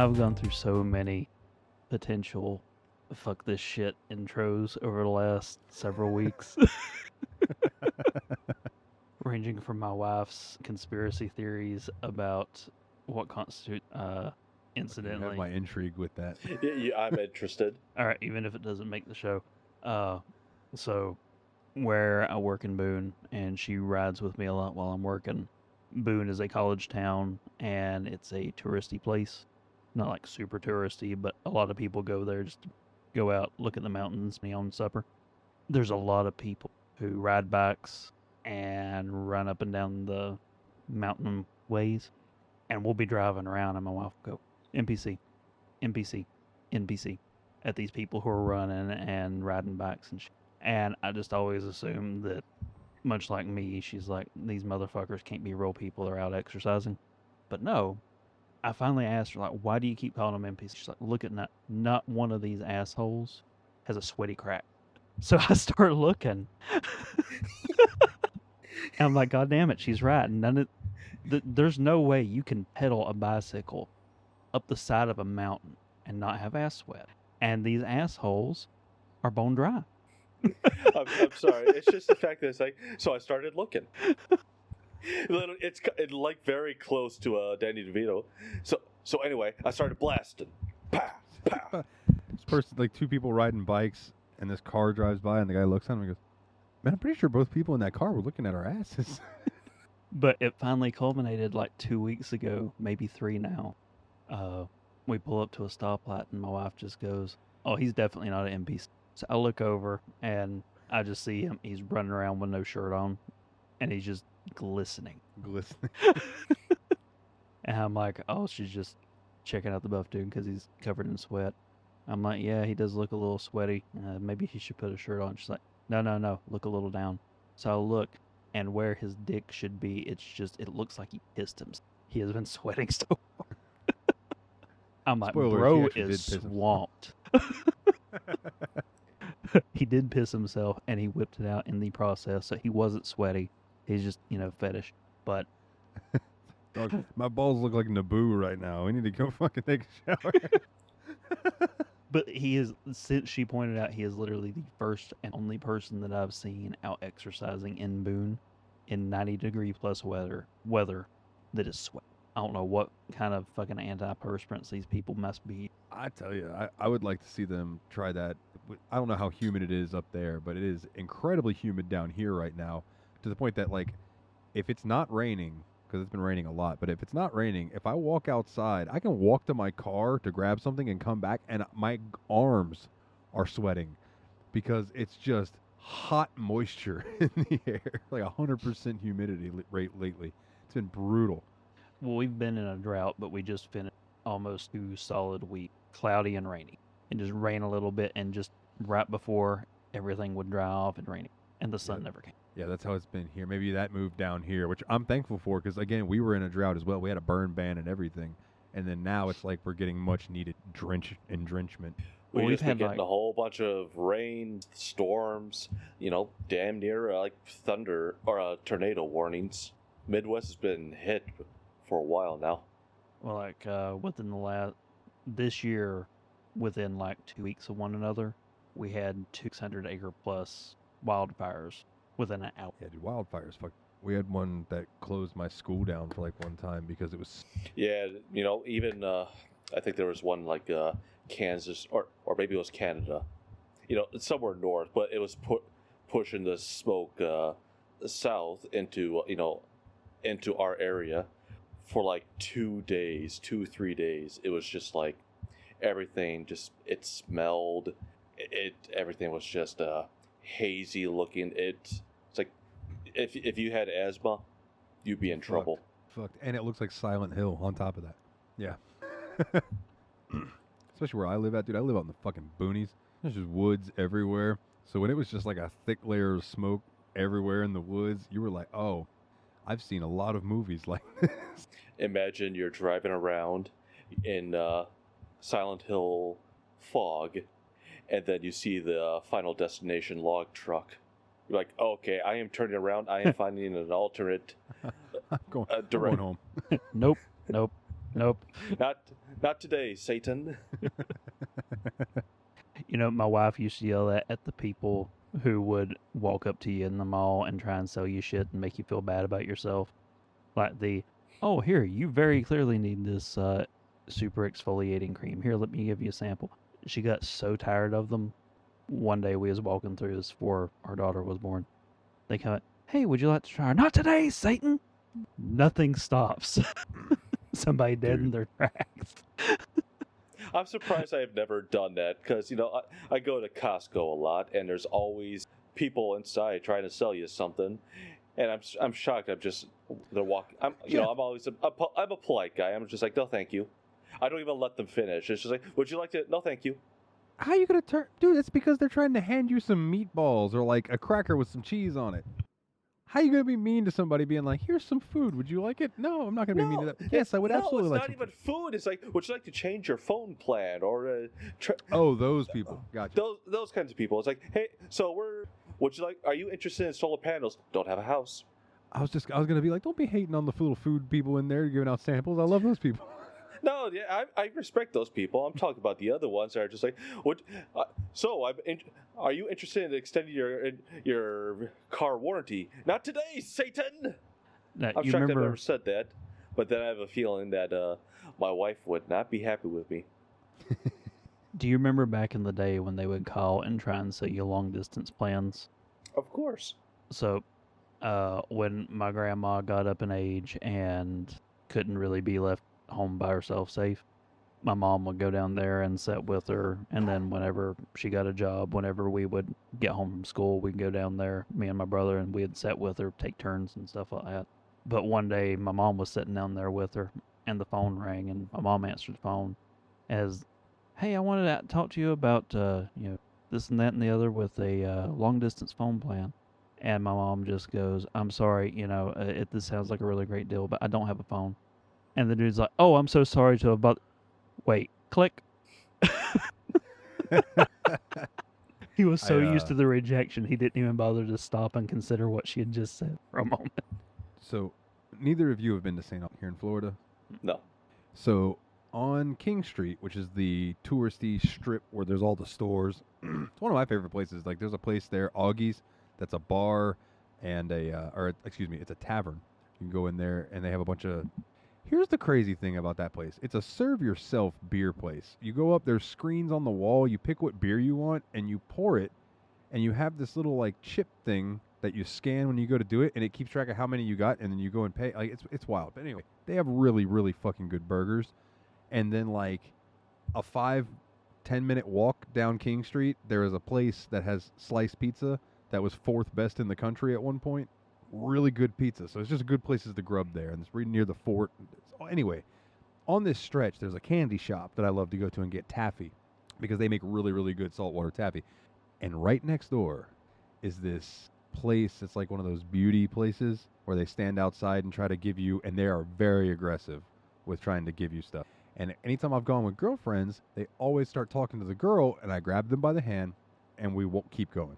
I've gone through so many potential fuck this shit intros over the last several weeks, ranging from my wife's conspiracy theories about what constitutes You have incidentally. my intrigue with that. I'm interested. All right, even if it doesn't make the show. So where I work in Boone, and she rides with me a lot while I'm working. Boone is a college town, and it's a touristy place. Not like super touristy, but a lot of people go there just to go out, look at the mountains, be on supper. There's a lot of people who ride bikes and run up and down the mountain ways, and we'll be driving around, and my wife will go, NPC, NPC, NPC, at these people who are running and riding bikes and shit. And I just always assume that, much like me, she's like, these motherfuckers can't be real people, they're out exercising. But no, I finally asked her, like, why do you keep calling them NPCs? She's like, look at that. Not one of these assholes has a sweaty crack. So I start looking. And I'm like, God damn it, she's right. There's no way you can pedal a bicycle up the side of a mountain and not have ass sweat. And these assholes are bone dry. I'm sorry. It's just the fact that it's like. So I started looking. It's like very close to Danny DeVito. So anyway, I started blasting. Pow, pow. This person, like two people riding bikes, and this car drives by, and the guy looks at him and goes, "Man, I'm pretty sure both people in that car were looking at our asses." But it finally culminated like 2 weeks ago, maybe 3 now. We pull up to a stoplight, and my wife just goes, "Oh, he's definitely not an NPC." So I look over, and I just see him. He's running around with no shirt on, and he's just glistening. Glistening. And I'm like, "Oh, she's just checking out the buff dude because he's covered in sweat." I'm like, "Yeah, he does look a little sweaty. Maybe he should put a shirt on." She's like, No, look a little down." So I look, and where his dick should be, it looks like he pissed him. He has been sweating so hard. I'm like, Spoilers, he bro actually did is piss himself. swamped. He did piss himself, and he whipped it out in the process, so he wasn't sweaty. He's just, fetish. But Dog, my balls look like Naboo right now. We need to go fucking take a shower. But he is, since she pointed out, he is literally the first and only person that I've seen out exercising in Boone in 90-degree plus weather that is sweat. I don't know what kind of fucking antiperspirants these people must be. I tell you, I would like to see them try that. I don't know how humid it is up there, but it is incredibly humid down here right now, to the point that, like, if it's not raining, because it's been raining a lot, but if it's not raining, if I walk outside, I can walk to my car to grab something and come back, and my arms are sweating because it's just hot moisture in the air, like 100% humidity rate lately. It's been brutal. Well, we've been in a drought, but we just finished almost 2 solid weeks, cloudy and rainy. It just rained a little bit, and just right before everything would dry off and rain, and the sun never came. Yeah, that's how it's been here. Maybe that moved down here, which I'm thankful for, because, again, we were in a drought as well. We had a burn ban and everything. And then now it's like we're getting much needed drenchment. We've just been had, getting a whole bunch of rain, storms, damn near like thunder or tornado warnings. Midwest has been hit for a while now. Well, like within this year, within like 2 weeks of one another, we had 200-acre plus wildfires within an hour. Yeah, dude, wildfires. Fuck. We had one that closed my school down for like one time because it was. Yeah, even I think there was one like Kansas or maybe it was Canada, somewhere north, but it was pushing the smoke south into into our area for like 2 days, 3 days. It was just like everything it smelled. Everything was just hazy looking. It's like if you had asthma, you'd be in trouble. Fucked. And it looks like Silent Hill on top of that. Yeah. Especially where I live at, dude. I live out in the fucking boonies. There's just woods everywhere. So when it was just like a thick layer of smoke everywhere in the woods, you were like, oh, I've seen a lot of movies like this. Imagine you're driving around in Silent Hill fog, and then you see the Final Destination log truck. You're like, okay, I am turning around. I am finding an alternate I'm going direct home. Nope. Nope. Not today, Satan. You know, my wife used to yell at the people who would walk up to you in the mall and try and sell you shit and make you feel bad about yourself. Like oh, here, you very clearly need this super exfoliating cream. Here, let me give you a sample. She got so tired of them. One day we was walking through this before our daughter was born. They come, hey, would you like to try? Not today, Satan. Nothing stops. Somebody dead in their tracks. I'm surprised I have never done that because I go to Costco a lot and there's always people inside trying to sell you something, and I'm shocked. They're walking. I'm always I'm a polite guy. I'm just like, no, thank you. I don't even let them finish. It's just like, would you like to? No, thank you. How are you gonna turn, dude? It's because they're trying to hand you some meatballs or like a cracker with some cheese on it. How are you gonna be mean to somebody being like, here's some food, would you like it? No, I'm not gonna be mean to that. Yes, I would absolutely like. No, it's not even food. It's like, would you like to change your phone plan or? Oh, those people. Gotcha. Those kinds of people. It's like, hey, would you like? Are you interested in solar panels? Don't have a house. I was gonna be like, don't be hating on the little food people in there giving out samples. I love those people. No, yeah, I respect those people. I'm talking about the other ones that are just like, what? Are you interested in extending your car warranty? Not today, Satan. Now, I'm shocked I've never said that, but then I have a feeling that my wife would not be happy with me. Do you remember back in the day when they would call and try and sell you long distance plans? Of course. So, when my grandma got up in age and couldn't really be left home by herself safe, my mom would go down there and sit with her, and then whenever she got a job, whenever we would get home from school, we'd go down there, me and my brother, and we'd sit with her, take turns and stuff like that. But one day my mom was sitting down there with her and the phone rang, and my mom answered the phone as, hey, I wanted to talk to you about this and that and the other with a long distance phone plan. And my mom just goes, I'm sorry, this sounds like a really great deal, but I don't have a phone. And the dude's like, oh, I'm so sorry to have wait, click. He was so used to the rejection, he didn't even bother to stop and consider what she had just said for a moment. So, neither of you have been to St. here in Florida? No. So, on King Street, which is the touristy strip where there's all the stores, it's one of my favorite places. Like, there's a place there, Augie's, that's a bar and it's a tavern. You can go in there and they have a bunch of... Here's the crazy thing about that place. It's a serve-yourself beer place. You go up, there's screens on the wall, you pick what beer you want, and you pour it, and you have this little, like, chip thing that you scan when you go to do it, and it keeps track of how many you got, and then you go and pay. Like, it's wild. But anyway, they have really, really fucking good burgers. And then, like, a 5-10 minute walk down King Street, there is a place that has sliced pizza that was 4th best in the country at one point. Really good pizza. So it's just good places to grub there. And it's right near the fort. Anyway, on this stretch, there's a candy shop that I love to go to and get taffy because they make really, really good saltwater taffy. And right next door is this place. It's like one of those beauty places where they stand outside and try to give you, and they are very aggressive with trying to give you stuff. And anytime I've gone with girlfriends, they always start talking to the girl, and I grab them by the hand, and we won't keep going.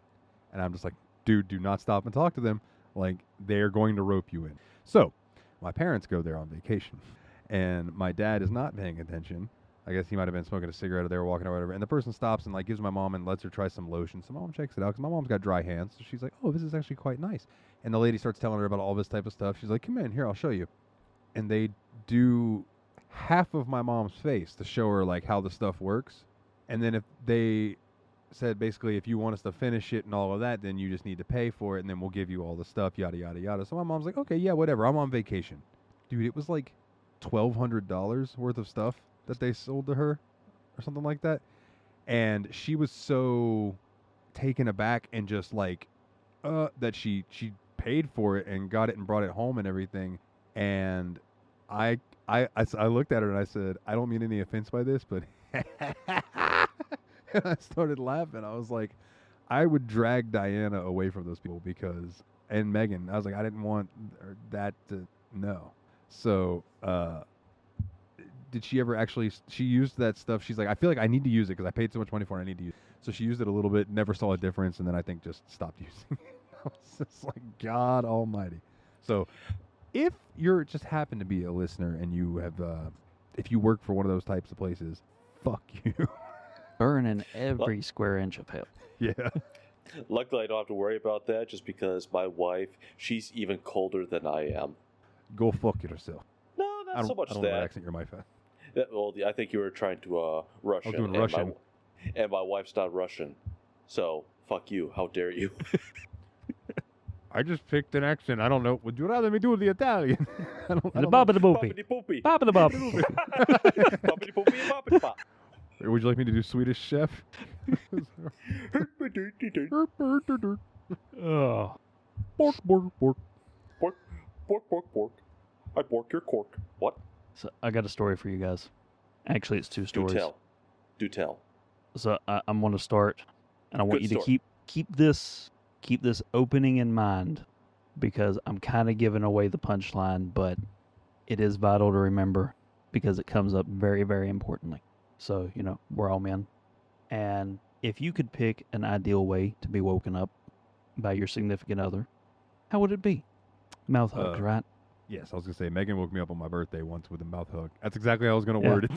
And I'm just like, dude, do not stop and talk to them. Like, they're going to rope you in. So, my parents go there on vacation, and my dad is not paying attention. I guess he might have been smoking a cigarette or they were walking or whatever. And the person stops and, like, gives my mom and lets her try some lotion. So mom checks it out because my mom's got dry hands. So she's like, oh, this is actually quite nice. And the lady starts telling her about all this type of stuff. She's like, come in, here, I'll show you. And they do half of my mom's face to show her, like, how the stuff works. And then if they said basically if you want us to finish it and all of that, then you just need to pay for it, and then we'll give you all the stuff, yada, yada, yada. So my mom's like, okay, yeah, whatever. I'm on vacation. Dude, it was like $1,200 worth of stuff that they sold to her or something like that. And she was so taken aback and just like, that she paid for it and got it and brought it home and everything. And I looked at her and I said, I don't mean any offense by this, but and I started laughing. I was like, I would drag Diana away from those people because, and Megan, I was like, I didn't want that to know. So, did she ever actually, she used that stuff. She's like, I feel like I need to use it because I paid so much money for it. I need to use it. So she used it a little bit, never saw a difference, and then I think just stopped using it. I was just like, God almighty. So if you're just happen to be a listener and you have if you work for one of those types of places, fuck you. Burning every square inch of hell. Yeah. Luckily, I don't have to worry about that just because my wife, she's even colder than I am. Go fuck yourself. No, I not don't, so much I don't know what that. accent your wife had. Well, I think you were trying to Russian. I was doing Russian. And my wife's not Russian. So, fuck you. How dare you? I just picked an accent. I don't know. Would you rather me do the Italian? I don't And the know. bob and the boopy. Boppity poopy. Bob and the bob. Boppity poopy and boppity pop. Would you like me to do Swedish Chef? Oh. Bork, bork, bork. Bork, bork, bork, bork. I bork your cork. What? So I got a story for you guys. Actually, it's two Do stories. tell. Do tell. So I'm going to start, and I want Good you to story. keep this opening in mind, because I'm kind of giving away the punchline, but it is vital to remember because it comes up very, very importantly. So, we're all men. And if you could pick an ideal way to be woken up by your significant other, how would it be? Mouth hugs, right? Yes, I was going to say, Megan woke me up on my birthday once with a mouth hug. That's exactly how I was going to Yeah. word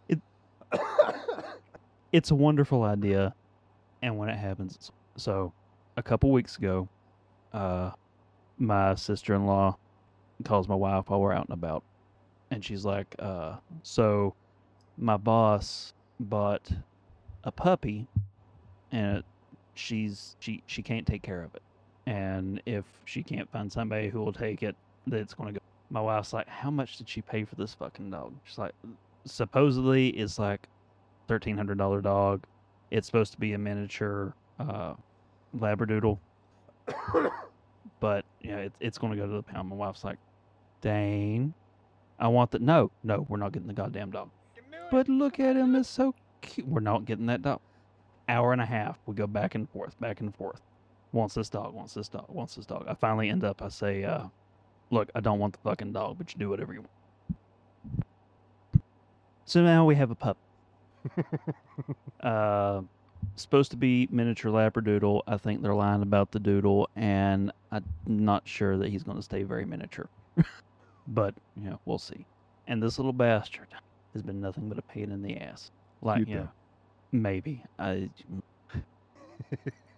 it. It's a wonderful idea, and when it happens, so a couple weeks ago, my sister-in-law calls my wife while we're out and about, and she's like, so my boss bought a puppy, and she can't take care of it, and if she can't find somebody who will take it, then it's going to go. My wife's like, how much did she pay for this fucking dog? She's like, supposedly it's like $1,300 dog. It's supposed to be a miniature labradoodle, but it's going to go to the pound. My wife's like, Dane, I want that. No, we're not getting the goddamn dog. But look at him, it's so cute. We're not getting that dog. Hour and a half, we go back and forth. Wants this dog. I finally end up, I say, look, I don't want the fucking dog, but you do whatever you want. So now we have a pup. Supposed to be miniature labradoodle. I think they're lying about the doodle, and I'm not sure that he's going to stay very miniature. But, we'll see. And this little bastard has been nothing but a pain in the ass. Like, Cute, though. maybe.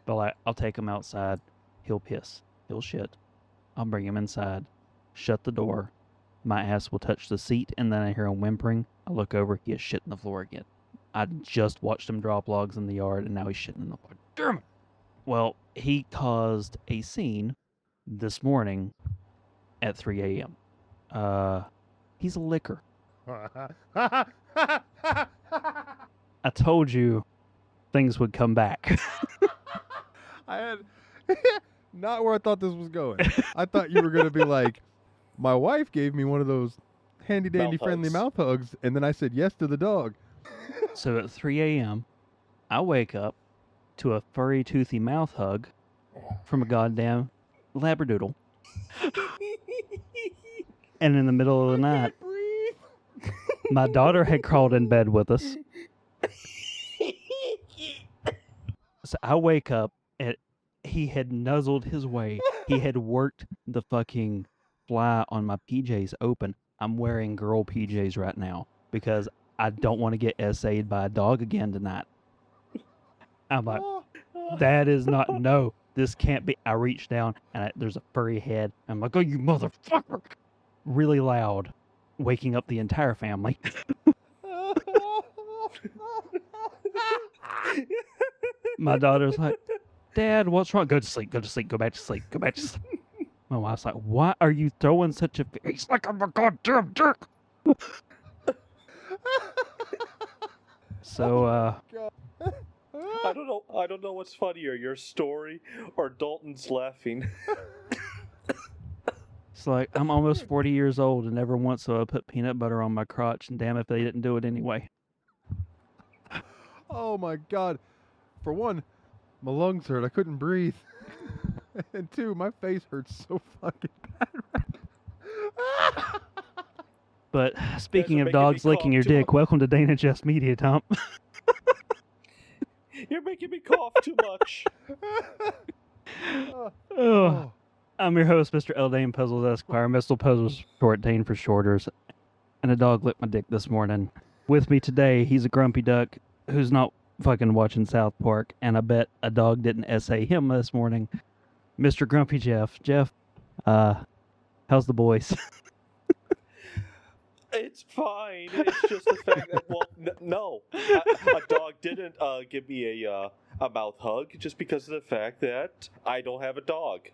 But like, I'll take him outside. He'll piss. He'll shit. I'll bring him inside. Shut the door. My ass will touch the seat, and then I hear him whimpering. I look over. He is shitting the floor again. I just watched him drop logs in the yard, and now he's shitting in the floor. Damn it! Well, he caused a scene this morning at 3 a.m. He's a licker. I told you things would come back. I had not where I thought this was going. I thought you were going to be like, my wife gave me one of those handy dandy Mouth friendly hugs. mouth hugs, and then I said yes to the dog. So at 3 a.m., I wake up to a furry, toothy mouth hug from a goddamn labradoodle. And in the middle of the night, my daughter had crawled in bed with us. So I wake up, and he had nuzzled his way. He had worked the fucking fly on my PJs open. I'm wearing girl PJs right now because I don't want to get SA'd by a dog again tonight. I'm like, that is not, no, this can't be. I reach down, and there's a furry head. I'm like, oh, you motherfucker. Really loud, waking up the entire family. My daughter's like, Dad, what's wrong? Go to sleep, go back to sleep. My wife's like, why are you throwing such a face like I'm a goddamn jerk? So, I don't know what's funnier, your story or Dalton's laughing. it's like, I'm almost 40 years old, and never once have I put peanut butter on my crotch, and damn if they didn't do it anyway. Oh my God. For one, my lungs hurt. I couldn't breathe. And two, my face hurts so fucking bad. But speaking of making me dogs licking cough your too dick, much. welcome to Dane and Just Media, Tom. You're making me cough too much. Oh, I'm your host, Mr. L. Dane Puzzles Esquire. Mr. Puzzles short, Dane for shorters. And a dog licked my dick this morning. With me today, he's a grumpy duck who's not fucking watching South Park, and I bet a dog didn't essay him this morning. Mr. Grumpy Jeff. Jeff, how's the boys? It's fine. It's just the fact that, well, no. A dog didn't give me a mouth hug just because of the fact that I don't have a dog.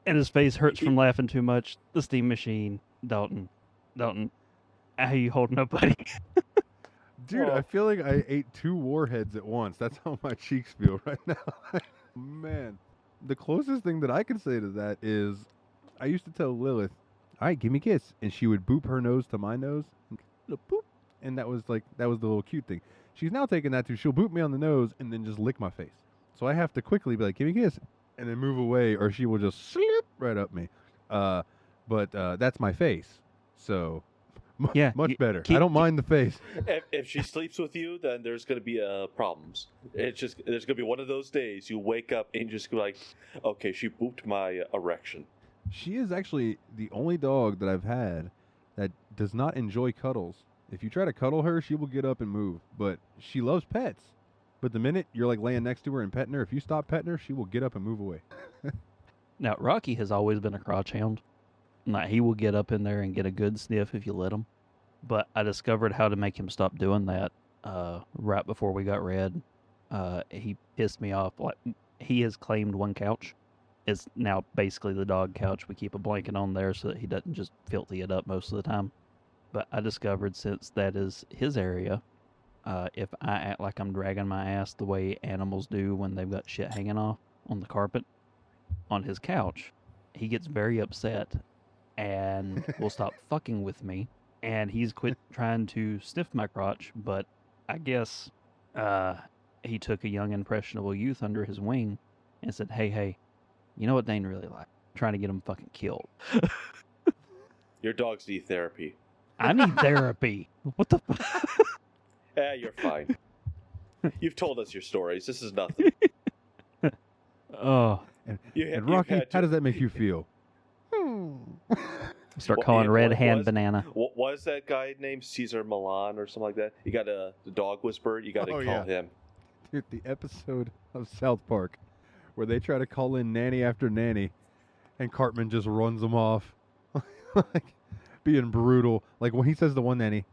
And his face hurts from laughing too much. The steam machine. Dalton, how you holding up, buddy? Dude, Oh. I feel like I ate 2 warheads at once. That's how my cheeks feel right now. Man, the closest thing that I can say to that is I used to tell Lilith, all right, give me a kiss. And she would boop her nose to my nose. Boop. And that was the little cute thing. She's now taking that to, she'll boop me on the nose and then just lick my face. So I have to quickly be like, give me a kiss. And then move away, or she will just slip right up me. But that's my face. So, Yeah, much better. keep- I don't mind the face. If she sleeps with you, then there's going to be problems. It's just there's going to be one of those days you wake up and just go like, okay, she booped my erection. She is actually the only dog that I've had that does not enjoy cuddles. If you try to cuddle her, she will get up and move. But she loves pets. But the minute you're like laying next to her and petting her, if you stop petting her, she will get up and move away. Now, Rocky has always been a crotch hound. Like, he will get up in there and get a good sniff if you let him. But I discovered how to make him stop doing that right before we got red. He pissed me off. Like, he has claimed one couch. It's now basically the dog couch. We keep a blanket on there so that he doesn't just filthy it up most of the time. But I discovered, since that is his area, if I act like I'm dragging my ass the way animals do when they've got shit hanging off on the carpet on his couch, he gets very upset and will stop fucking with me. And he's quit trying to sniff my crotch, but I guess he took a young impressionable youth under his wing and said, hey, you know what Dane really like? Trying to get him fucking killed. Your dogs need therapy. I need therapy. What the fuck? You're fine. You've told us your stories. This is nothing. Oh, And Rocky, how does that make you feel? start Well, calling and Red what Hand was- Banana. What was that guy named Caesar Milan or something like that? You got the dog whisperer. You got to Oh, call yeah. him. Dude, the episode of South Park where they try to call in nanny after nanny and Cartman just runs them off. Like, being brutal. Like when he says to one nanny,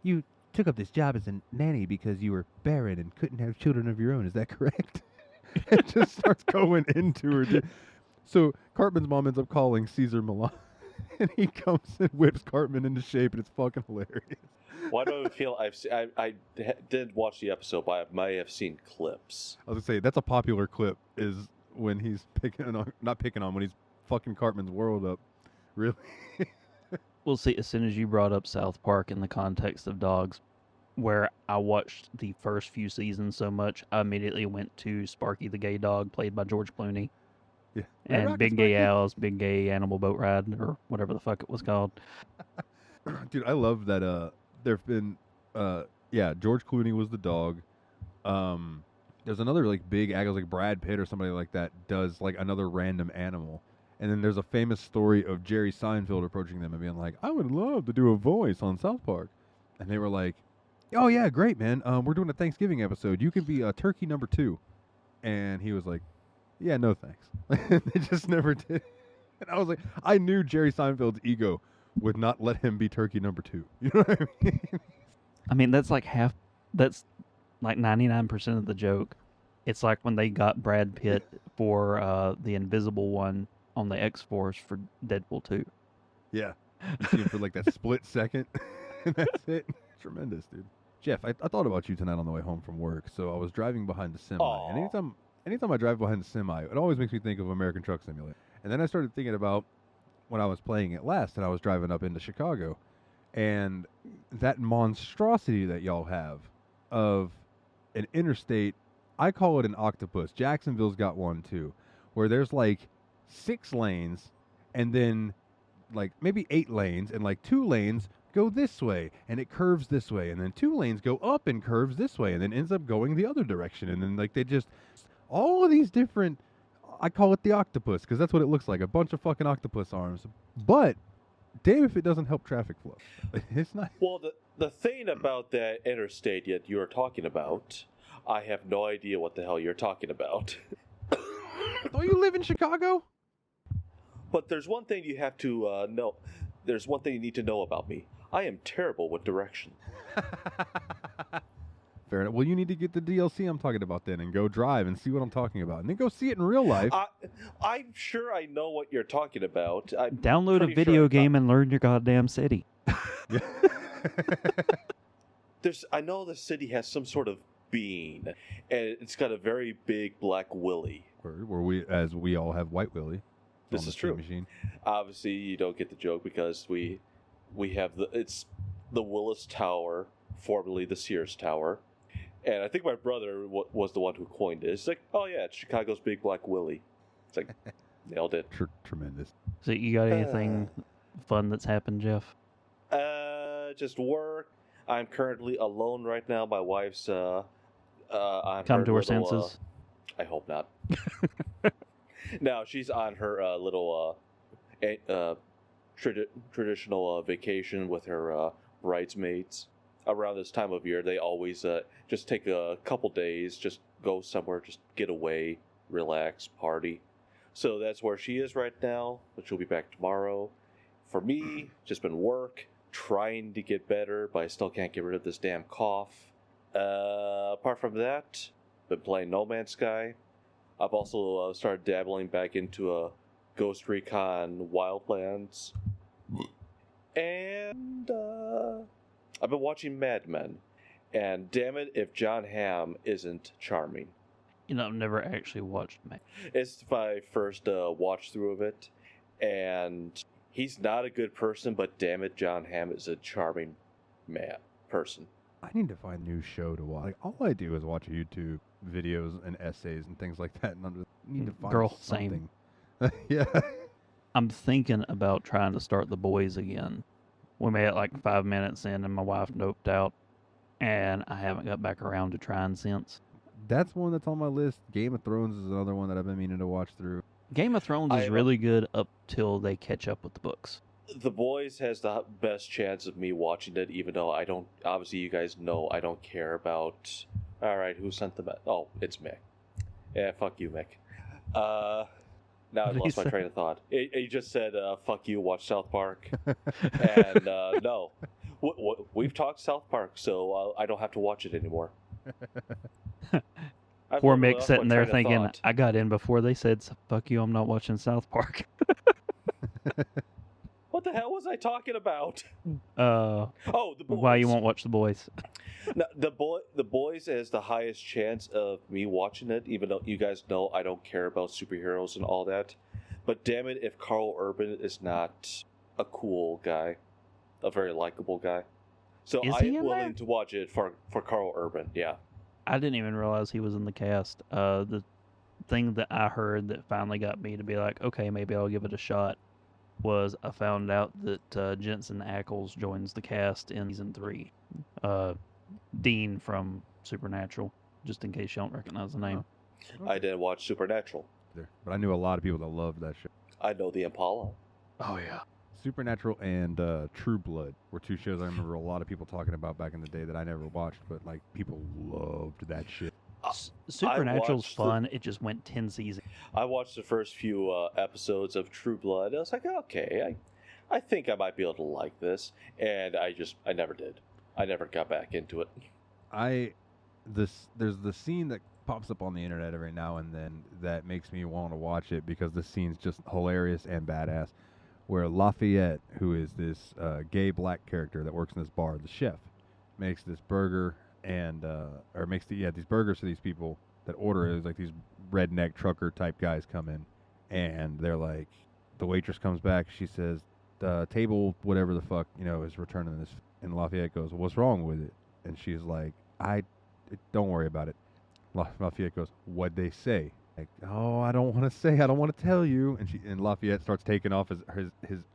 you took up this job as a nanny because you were barren and couldn't have children of your own. Is that correct? And just starts going into her. So Cartman's mom ends up calling Caesar Milan. And he comes and whips Cartman into shape, and it's fucking hilarious. Why do I feel I did watch the episode, but I may have seen clips. I was gonna say that's a popular clip. Is when he's when he's fucking Cartman's world up. Really? Well, see, as soon as you brought up South Park in the context of dogs, where I watched the first few seasons so much, I immediately went to Sparky the gay dog, played by George Clooney, Yeah. and Big Gay Al's Big Gay Animal Boat Ride, or whatever the fuck it was called. Dude, I love that. There've been, George Clooney was the dog. There's another like big actor, like Brad Pitt or somebody like that, does like another random animal. And then there's a famous story of Jerry Seinfeld approaching them and being like, I would love to do a voice on South Park. And they were like, oh, yeah, great, man. We're doing a Thanksgiving episode. You can be turkey number 2. And he was like, yeah, no thanks. They just never did. And I was like, I knew Jerry Seinfeld's ego would not let him be turkey number 2. You know what I mean? I mean, that's like 99% of the joke. It's like when they got Brad Pitt for the Invisible One on the X-Force for Deadpool 2. Yeah. You see him for like that split second. And that's it. Tremendous, dude. Jeff, I thought about you tonight on the way home from work. So I was driving behind the semi. Aw. And anytime I drive behind the semi, it always makes me think of American Truck Simulator. And then I started thinking about when I was playing it last and I was driving up into Chicago. And that monstrosity that y'all have of an interstate, I call it an octopus. Jacksonville's got one too, where there's like 6 lanes and then like maybe 8 lanes, and like 2 lanes go this way and it curves this way, and then 2 lanes go up and curves this way and then ends up going the other direction. And then like they just, all of these different I call it the octopus because that's what it looks like, a bunch of fucking octopus arms. But damn if it doesn't help traffic flow. It's not. Well, the thing about that interstate that you are talking about, I have no idea what the hell you're talking about. Don't you live in Chicago? But there's one thing you have to know. There's one thing you need to know about me. I am terrible with direction. Fair enough. Well, you need to get the DLC I'm talking about then and go drive and see what I'm talking about. And then go see it in real life. I'm sure I know what you're talking about. Download a video game and learn your goddamn city. I know the city has some sort of being, and it's got a very big black willy. Where we all have white willy. This is true. Machine. Obviously, you don't get the joke because we have it's the Willis Tower, formerly the Sears Tower, and I think my brother was the one who coined it. It's like, oh yeah, it's Chicago's Big Black Willie. It's like, nailed it. Tremendous. So you got anything fun that's happened, Jeff? Just work. I'm currently alone right now. My wife's on Come her to her little, senses. I hope not. No, she's on her little traditional vacation with her bridesmaids. Around this time of year, they always just take a couple days, just go somewhere, just get away, relax, party. So that's where she is right now, but she'll be back tomorrow. For me, just been work, trying to get better, but I still can't get rid of this damn cough. Apart from that, been playing No Man's Sky. I've also started dabbling back into Ghost Recon Wildlands. And I've been watching Mad Men. And damn it if John Hamm isn't charming. You know, I've never actually watched Mac. It's my first watch through of it. And he's not a good person, but damn it, John Hamm is a charming person. I need to find a new show to watch. Like, all I do is watch YouTube videos and essays and things like that. And I need to find Girl, something. same. Yeah. I'm thinking about trying to start The Boys again. We made it like 5 minutes in and my wife doped out. And I haven't got back around to trying since. That's one that's on my list. Game of Thrones is another one that I've been meaning to watch through. Game of Thrones is really good up till they catch up with the books. The Boys has the best chance of me watching it, even though I don't. Obviously, you guys know I don't care about. All right, who sent the? Oh, it's Mick. Yeah, fuck you, Mick. Now I lost my train of thought. He just said, "Fuck you." Watch South Park, and no, we've talked South Park, so I don't have to watch it anymore. Poor Mick sitting there thinking, I got in before they said, fuck you, I'm not watching South Park. What the hell was I talking about? The Boys. Why you won't watch The Boys. No, the Boys has the highest chance of me watching it, even though you guys know I don't care about superheroes and all that. But damn it, if Carl Urban is not a cool guy, a very likable guy. So I'm willing to watch it for Carl Urban, yeah. I didn't even realize he was in the cast. The thing that I heard that finally got me to be like, okay, maybe I'll give it a shot, was I found out that Jensen Ackles joins the cast in season 3. Dean from Supernatural, just in case you don't recognize the name. Oh. I didn't watch Supernatural. But I knew a lot of people that loved that show. I know the Impala. Oh, yeah. Supernatural and True Blood were two shows I remember a lot of people talking about back in the day that I never watched, but like people loved that shit. Supernatural's fun. It just went 10 seasons. I watched the first few episodes of True Blood. I was like, okay, I think I might be able to like this, and I never did. I never got back into it. There's the scene that pops up on the internet every now and then that makes me want to watch it because the scene's just hilarious and badass. Where Lafayette, who is this gay black character that works in this bar, the chef, makes this burger and makes these burgers for these people that order it. It's like these redneck trucker type guys come in, and they're like, the waitress comes back, she says, table whatever the fuck is returning this, and Lafayette goes, what's wrong with it? And she's like, don't worry about it. Lafayette goes, what'd they say? Like, oh, I don't want to say, I don't want to tell you. And Lafayette starts taking off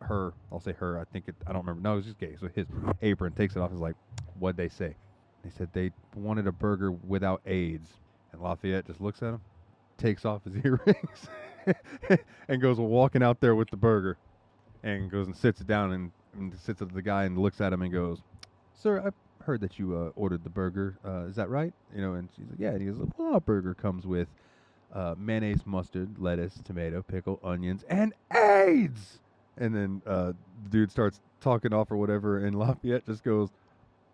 her, I'll say her, I don't remember. No, it's just gay. So his apron, takes it off, and is like, what'd they say? They said they wanted a burger without AIDS. And Lafayette just looks at him, takes off his earrings and goes walking out there with the burger and goes and sits down and sits with the guy and looks at him and goes, "Sir, I've heard that you ordered the burger. Is that right?" And she's like, "Yeah." And he goes, "Well, our burger comes with mayonnaise, mustard, lettuce, tomato, pickle, onions, and AIDS." And then the dude starts talking off or whatever, and Lafayette just goes,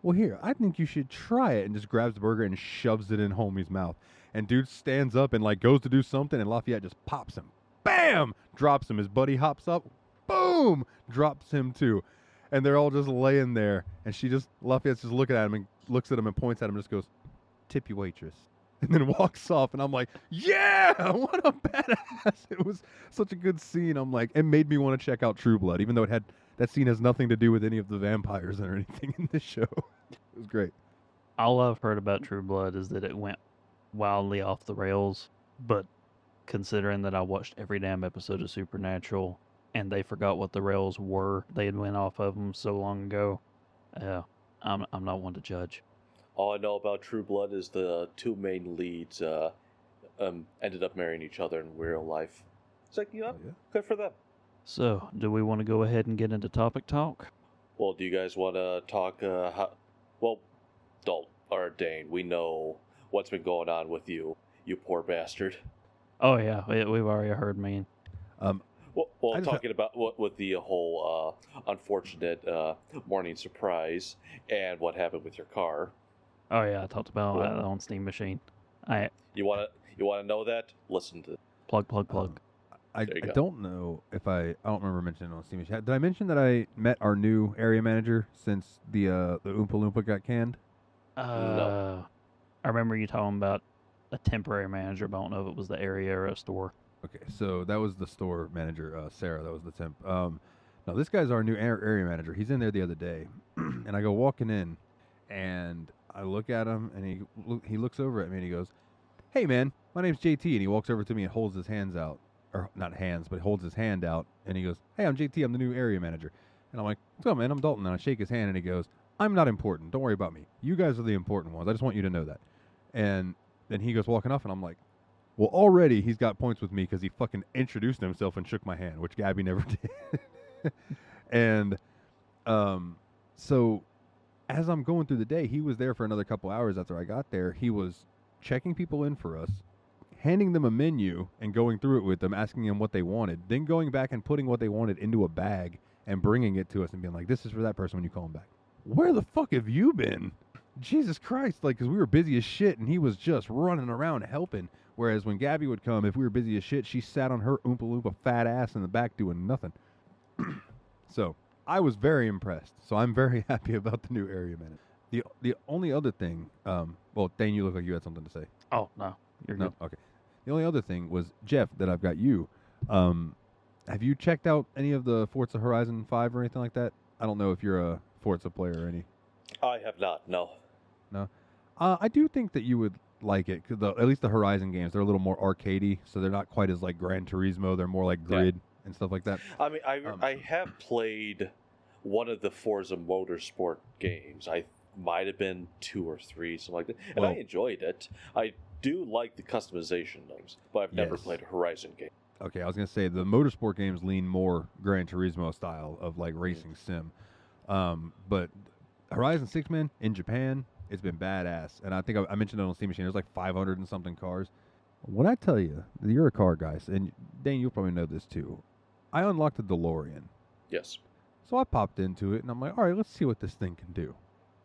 "Well, here, I think you should try it," and just grabs the burger and shoves it in homie's mouth. And dude stands up and like goes to do something, and Lafayette just pops him. Bam! Drops him. His buddy hops up. Boom! Drops him too. And they're all just laying there, and Lafayette's just looking at him and looks at him and points at him and just goes, "Tip your waitress." And then walks off, and I'm like, yeah, what a badass. It was such a good scene. I'm like, it made me want to check out True Blood, even though that scene has nothing to do with any of the vampires or anything in this show. It was great. All I've heard about True Blood is that it went wildly off the rails, but considering that I watched every damn episode of Supernatural and they forgot what the rails were, they had went off of them so long ago, I'm not one to judge. All I know about True Blood is the two main leads ended up marrying each other in real life. It's like, Yeah. good for them. So, do we want to go ahead and get into topic talk? Well, do you guys want to talk? Dalt or Dane, we know what's been going on with you, you poor bastard. Oh yeah, we've already heard, man. Well, talking about what with the whole unfortunate morning surprise and what happened with your car. Oh yeah, I talked about that on Steam Machine. You wanna know that? Listen to Plug. I There you go. don't know if I don't remember mentioning it on Steam. Did I mention that I met our new area manager since the Oompa Loompa got canned? No. I remember you talking about a temporary manager, but I don't know if it was the area or a store. Okay, so that was the store manager, Sarah. That was the temp. No, this guy's our new area manager. He's in there the other day, and I go walking in, and I look at him, and he looks over at me, and he goes, "Hey, man, my name's JT," and he walks over to me and holds his hands out, or not hands, but holds his hand out, and he goes, "Hey, I'm JT. I'm the new area manager." And I'm like, "What's up, man? I'm Dalton." And I shake his hand, and he goes, "I'm not important. Don't worry about me. You guys are the important ones. I just want you to know that." And then he goes walking off, and I'm like, well, already he's got points with me because he fucking introduced himself and shook my hand, which Gabby never did. And so as I'm going through the day, he was there for another couple hours after I got there. He was checking people in for us, handing them a menu and going through it with them, asking them what they wanted, then going back and putting what they wanted into a bag and bringing it to us and being like, "This is for that person when you call them back." Where the fuck have you been? Jesus Christ, like, because we were busy as shit, and he was just running around helping. Whereas when Gabby would come, if we were busy as shit, she sat on her Oompa Loompa fat ass in the back doing nothing. So I was very impressed. So I'm very happy about the new area manager. The only other thing, well, Dane, you look like you had something to say. Oh no, you're good. No, okay. The only other thing was, Jeff, that I've got you. Have you checked out any of the Forza Horizon 5 or anything like that? I don't know if you're a Forza player or any. I have not. No. No. I do think that you would like it, 'cause at least the Horizon games, they're a little more arcadey, so they're not quite as like Gran Turismo. They're more like grid and stuff like that. I mean, I have played one of the Forza Motorsport games. I might have been 2 or 3, something like that, and I enjoyed it. I do like the customization names, but I've never played a Horizon game. Okay, I was gonna say the motorsport games lean more Gran Turismo style of like racing sim, but Horizon 6, man, in Japan, it's been badass, and I think I mentioned it on Steam Machine. There's like 500 and something cars. When I tell you, you're a car guy, and Dane, you'll probably know this too. I unlocked the DeLorean. Yes. So I popped into it, and I'm like, all right, let's see what this thing can do.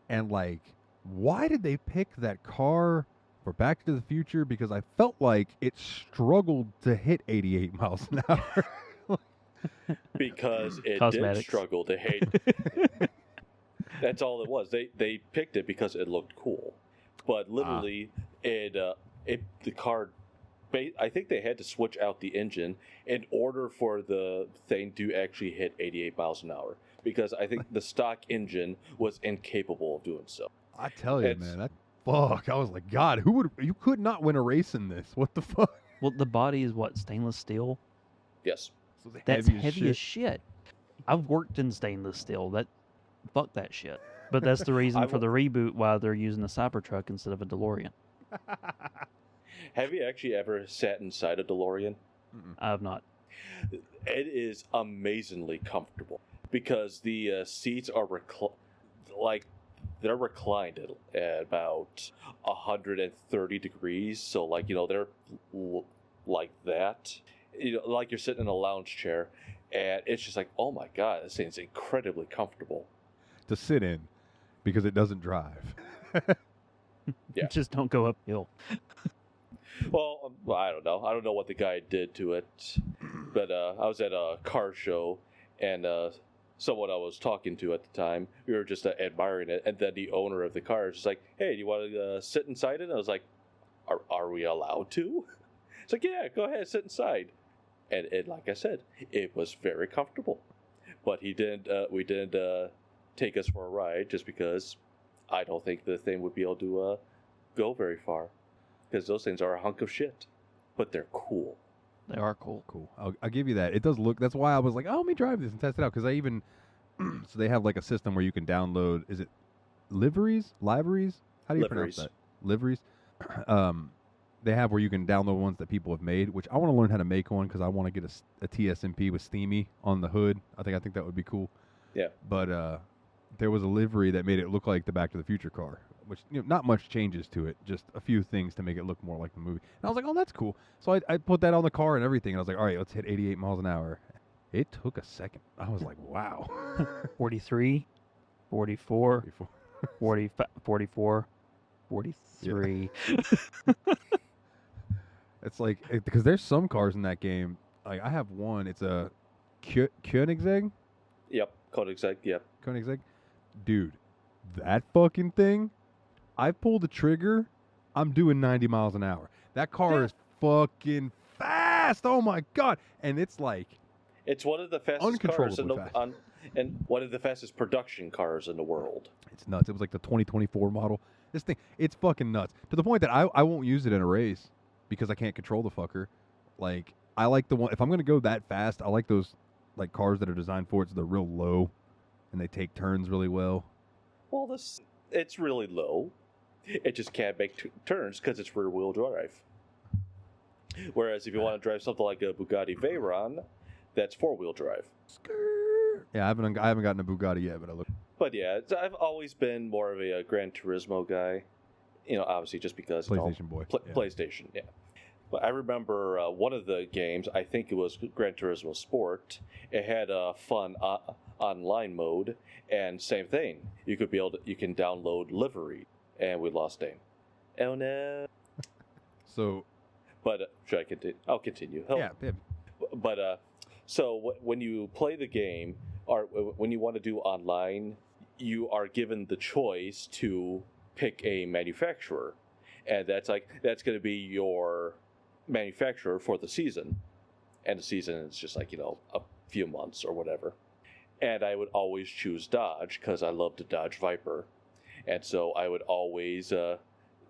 And like, why did they pick that car for Back to the Future? Because I felt like it struggled to hit 88 miles an hour. Because it Cosmetics. did struggle to hate. That's all it was. They picked it because it looked cool, but literally, the car. I think they had to switch out the engine in order for the thing to actually hit 88 miles an hour, because I think the stock engine was incapable of doing so. I tell you, man, that fuck. I was like, God, you could not win a race in this. What the fuck? Well, the body is what, stainless steel? Yes. So it's That's heavy as shit. I've worked in stainless steel. Fuck that shit. But that's the reason for the reboot why they're using a Cybertruck instead of a DeLorean. Have you actually ever sat inside a DeLorean? Mm-mm. I have not. It is amazingly comfortable because the seats are like they're reclined at about 130 degrees, so like they're like that, like you're sitting in a lounge chair, and it's just like, oh my god, this thing's incredibly comfortable. To sit in because it doesn't drive. Yeah. Just don't go uphill. Well, I don't know. I don't know what the guy did to it, but I was at a car show, and someone I was talking to at the time, we were just admiring it, and then the owner of the car is just like, "Hey, do you want to sit inside it?" And I was like, "Are we allowed to?" It's like, "Yeah, go ahead, sit inside." And like I said, it was very comfortable, but he didn't. We didn't take us for a ride just because I don't think the thing would be able to go very far. Because those things are a hunk of shit, but they're cool. They are cool. Cool. I'll give you that. It does look. That's why I was like, oh, let me drive this and test it out. Because I even so they have like a system where you can download. Is it liveries? Liveries? How do you pronounce that? Liveries. They have where you can download ones that people have made. Which I want to learn how to make one because I want to get a TSMP with Steamy on the hood. I think that would be cool. Yeah. But there was a livery that made it look like the Back to the Future car. Which, not much changes to it, just a few things to make it look more like the movie. And I was like, oh, that's cool. So I put that on the car and everything, and I was like, all right, let's hit 88 miles an hour. It took a second. I was like, wow. 43, 44, Before- 45, 44, 43. It's like, because there's some cars in that game. Like, I have one. It's a Koenigsegg. Yep. Koenigsegg. Yep. Koenigsegg. Dude, that fucking thing, I pull the trigger, I'm doing 90 miles an hour. That car is fucking fast. Oh my god. And it's like It's one of the fastest cars in uncontrollably fast. and one of the fastest production cars in the world. It's nuts. It was like the 2024 model. This thing, it's fucking nuts. To the point that I won't use it in a race because I can't control the fucker. Like, I like the one, if I'm going to go that fast, I like those like cars that are designed for it so they're real low and they take turns really well. Well, it's really low. It just can't make turns because it's rear-wheel drive. Whereas if you want to drive something like a Bugatti Veyron, that's four-wheel drive. Yeah, I haven't gotten a Bugatti yet, but I look. But yeah, I've always been more of a Gran Turismo guy. Obviously just because PlayStation boy. Yeah. PlayStation, yeah. But I remember one of the games, I think it was Gran Turismo Sport. It had a fun online mode, and same thing. You can download livery, and we lost Dane. Oh no! So, But should I continue? I'll continue. yeah. But so when you play the game, or when you want to do online, you are given the choice to pick a manufacturer, and that's going to be your manufacturer for the season, and the season is just like a few months or whatever. And I would always choose Dodge because I love the Dodge Viper, and so I would always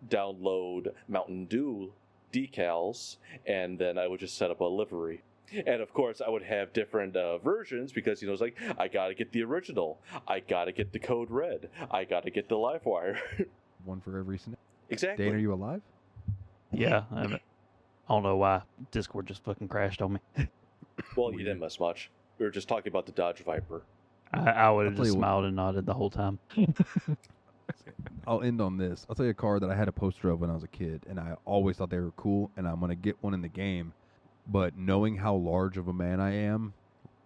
download Mountain Dew decals, and then I would just set up a livery. And of course, I would have different versions because it's like I gotta get the original, I gotta get the Code Red, I gotta get the Livewire. One for every scenario. Exactly. Dane, are you alive? Yeah, I don't know why Discord just fucking crashed on me. Well, you didn't miss much. We were just talking about the Dodge Viper. I would have I'll tell just you what. smiled and nodded the whole time. I'll end on this. I'll tell you a car that I had a poster of when I was a kid, and I always thought they were cool, and I'm going to get one in the game. But knowing how large of a man I am,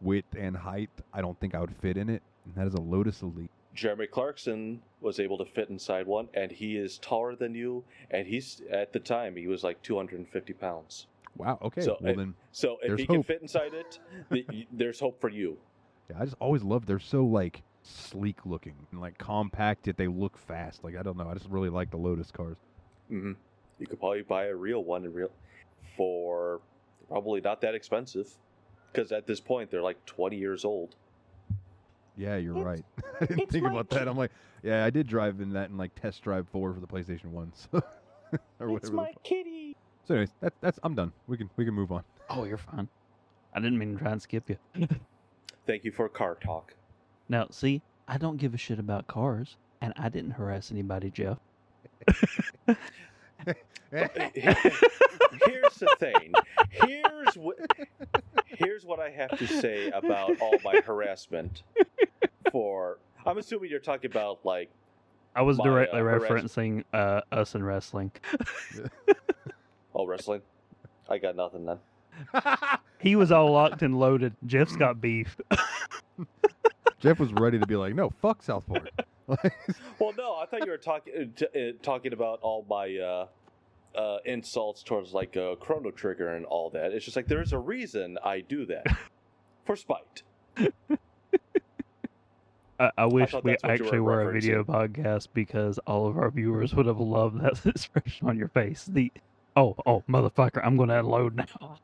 width and height, I don't think I would fit in it. And that is a Lotus Elite. Jeremy Clarkson was able to fit inside one, and he is taller than you, and at the time, he was like 250 pounds. Wow. Okay. So, well, then, So if there's he can hope. fit inside it, there's hope for you. yeah, I just always loved. They're so like sleek looking and like compact, yet they look fast. Like I don't know. I just really like the Lotus cars. Mm-hmm. You could probably buy a real one for probably not that expensive, because at this point they're like 20 years old. Yeah, you're right. I didn't think about that. I'm like, yeah, I did drive in that and like test drive 4 for the PlayStation 1. So, or whatever. It's my kitty. So, anyways, that's I'm done. We can move on. Oh, you're fine. I didn't mean to try and skip you. Thank you for car talk. Now, see, I don't give a shit about cars, and I didn't harass anybody, Jeff. Here's the thing. Here's what I have to say about all my harassment. I'm assuming you're talking about like I was my, directly harassment. referencing us in wrestling. Oh, wrestling. I got nothing then. He was all locked and loaded. Jeff's got beef. Jeff was ready to be like, no, fuck Southport. Well, no, I thought you were talking about all my insults towards like Chrono Trigger and all that. It's just like there's a reason I do that for spite. I wish thought we that's what you actually were were a video podcast because all of our viewers would have loved that expression on your face. The oh motherfucker, I'm going to unload now.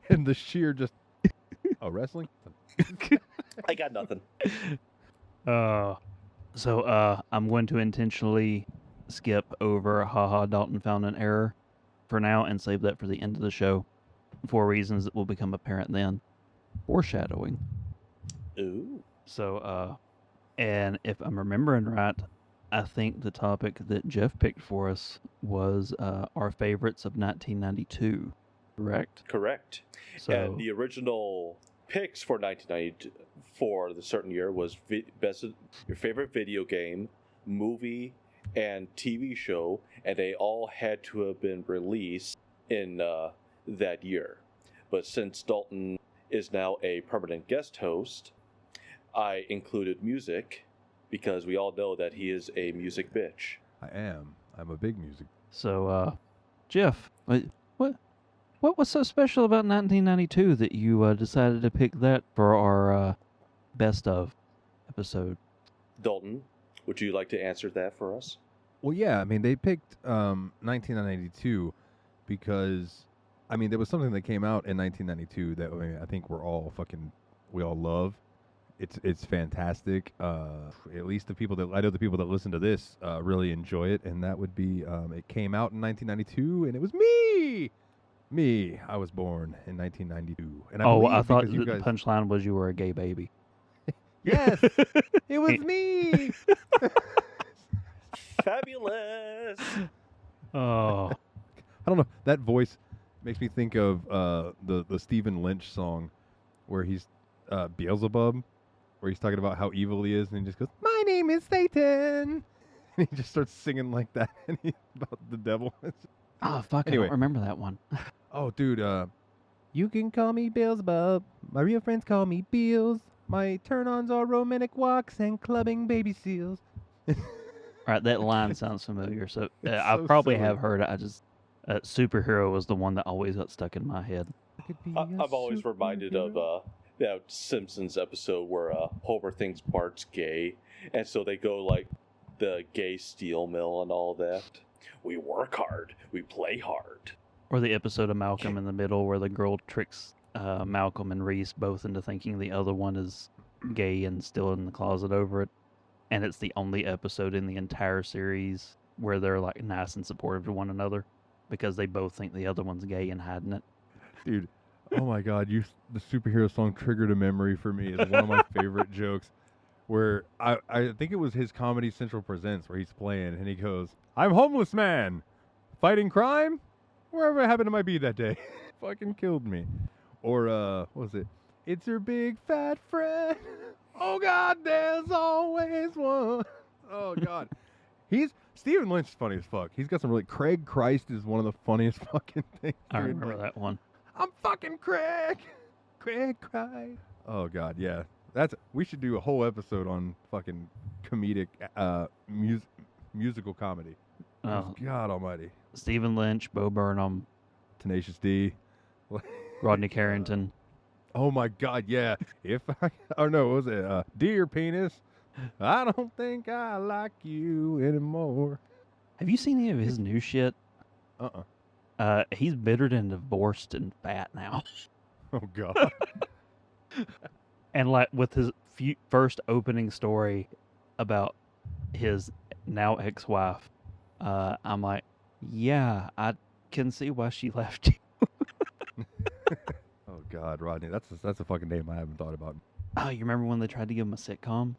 And the sheer just, oh, wrestling? I got nothing. So I'm going to intentionally skip over haha Dalton found an error for now and save that for the end of the show for reasons that will become apparent then. Foreshadowing. Ooh. So and if I'm remembering right, I think the topic that Jeff picked for us was our favorites of 1992, correct? Correct. So And the original picks for 1990 for the certain year was best your favorite video game, movie, and TV show, and they all had to have been released in that year. But since Dalton is now a permanent guest host, I included music because we all know that he is a music bitch. I am. I'm a big music. So Jeff, what was so special about 1992 that you decided to pick that for our best of episode? Dalton, would you like to answer that for us? Well, yeah, I mean, they picked 1992 because, I mean, there was something that came out in 1992 that I think we all love. It's fantastic. At least I know the people that listen to this really enjoy it, and that would be it came out in 1992, and it was me. I was born in 1992, and I thought you the guys, punchline was you were a gay baby. yes, it was me. Fabulous. Oh, I don't know. That voice makes me think of the Stephen Lynch song where he's Beelzebub, where he's talking about how evil he is, and he just goes, "My name is Satan," and he just starts singing like that, and about the devil. fuck! Anyway. I don't remember that one. Oh, dude, you can call me Beelzebub. My real friends call me Beals. My turn-ons are romantic walks and clubbing baby seals. All right, that line sounds familiar. So It's I so probably silly. have heard it. I just superhero was the one that always got stuck in my head. I've always reminded of that Simpsons episode where Homer thinks Bart's gay, and so they go like the gay steel mill and all that. We work hard, we play hard. Or the episode of Malcolm in the Middle where the girl tricks Malcolm and Reese both into thinking the other one is gay and still in the closet over it. And it's the only episode in the entire series where they're like nice and supportive to one another because they both think the other one's gay and hiding it. Dude, oh my God, the superhero song triggered a memory for me. It's one of my favorite jokes where I think it was his Comedy Central Presents where he's playing and he goes, "I'm homeless man, fighting crime, wherever it happened to might be that day." Fucking killed me. Or, what was it? "It's your big fat friend. Oh God, there's always one." Oh God. Stephen Lynch is funny as fuck. He's got some really, Craig Christ is one of the funniest fucking things. I dude. remember that one. I'm fucking Craig. Craig Christ. Oh God, yeah. We should do a whole episode on fucking comedic musical comedy. Oh. God almighty. Stephen Lynch, Bo Burnham, Tenacious D. Rodney Carrington. Oh my God, yeah. What was it? Dear Penis, I don't think I like you anymore. Have you seen any of his new shit? He's bittered and divorced and fat now. Oh God. And like with his first opening story about his now ex-wife, I'm like, yeah, I can see why she left you. Oh God, Rodney, that's a fucking name I haven't thought about. Oh, you remember when they tried to give him a sitcom?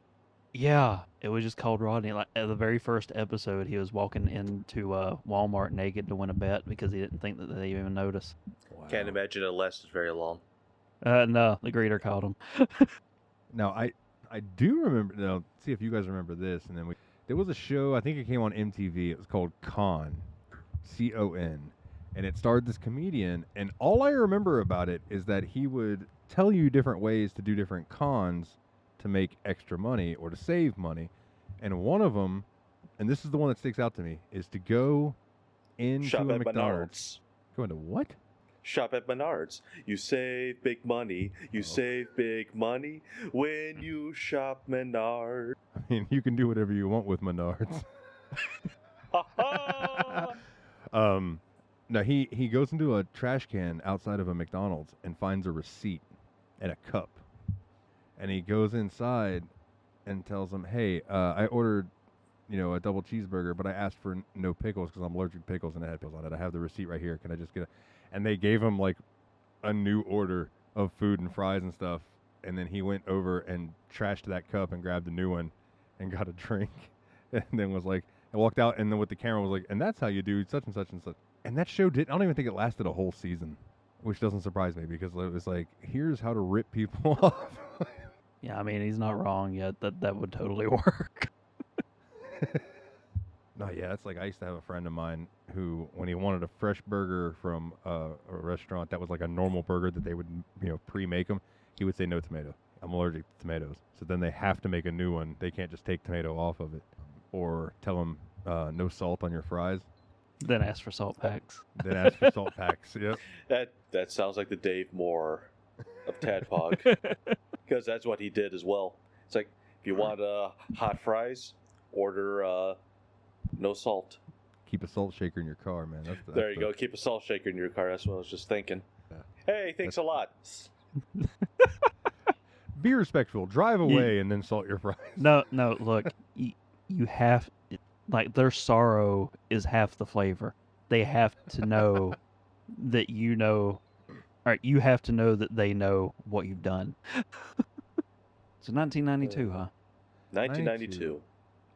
Yeah, it was just called Rodney. Like at the very first episode, he was walking into Walmart naked to win a bet because he didn't think that they even noticed. Wow. Can't imagine it lasted very long. No, the greeter caught him. Now I do remember. Now, see if you guys remember this. And then there was a show. I think it came on MTV. It was called Con, CON, and it starred this comedian. And all I remember about it is that he would tell you different ways to do different cons to make extra money or to save money. And one of them, and this is the one that sticks out to me, is to go into Shop a at McDonald's. Menards. Go into what? Shop at Menards. You save big money. You save big money when you shop Menards. I mean, you can do whatever you want with Menards. Now he goes into a trash can outside of a McDonald's and finds a receipt and a cup, and he goes inside and tells them, "Hey, I ordered, a double cheeseburger, but I asked for no pickles because I'm allergic to pickles and it had pickles on it. I have the receipt right here. Can I just get it?" And they gave him like a new order of food and fries and stuff, and then he went over and trashed that cup and grabbed a new one and got a drink, and then was like, and walked out, and then with the camera was like, "And that's how you do such and such and such." And that show I don't even think it lasted a whole season, which doesn't surprise me because it was like, here's how to rip people off. Yeah, I mean he's not wrong yet. That would totally work. No, yeah, it's like I used to have a friend of mine who, when he wanted a fresh burger from a restaurant that was like a normal burger that they would, pre-make them, he would say no tomato. I'm allergic to tomatoes. So then they have to make a new one. They can't just take tomato off of it, or tell them no salt on your fries. Then ask for salt packs. Then ask for salt packs. Yep. That sounds like the Dave Moore of Tadpog, because that's what he did as well. It's like, if you want hot fries, order no salt. Keep a salt shaker in your car, man. There you go. Keep a salt shaker in your car. That's what I was just thinking. Yeah. Hey, thanks a lot. Be respectful. Drive away and then salt your fries. No, look, you have, like, their sorrow is half the flavor. They have to know that you know, or you have to know that they know what you've done. So 1992, huh? 1992.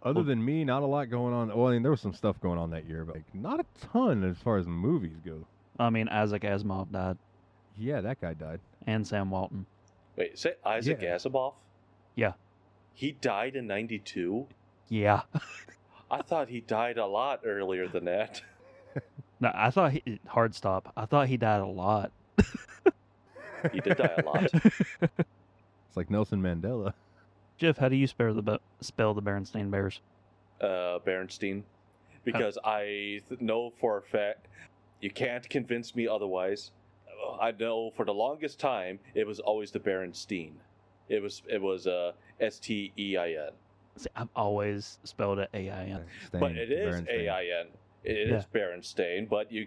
Other than me, not a lot going on. Well, I mean, there was some stuff going on that year, but like, not a ton as far as movies go. I mean, Isaac Asimov died, Yeah, that guy died. and Sam Walton. Wait, say Isaac Asimov? Yeah. He died in 92? Yeah. I thought he died a lot earlier than that. No, I thought hard stop. I thought he died a lot. He did die a lot. It's like Nelson Mandela. Jeff, how do you spell the Berenstain Bears? Berenstein. Because I know for a fact, you can't convince me otherwise. I know for the longest time, it was always the Berenstein. It was Stein. See, I've always spelled it AIN. But it is Berenstain. AIN. It is Berenstain, but you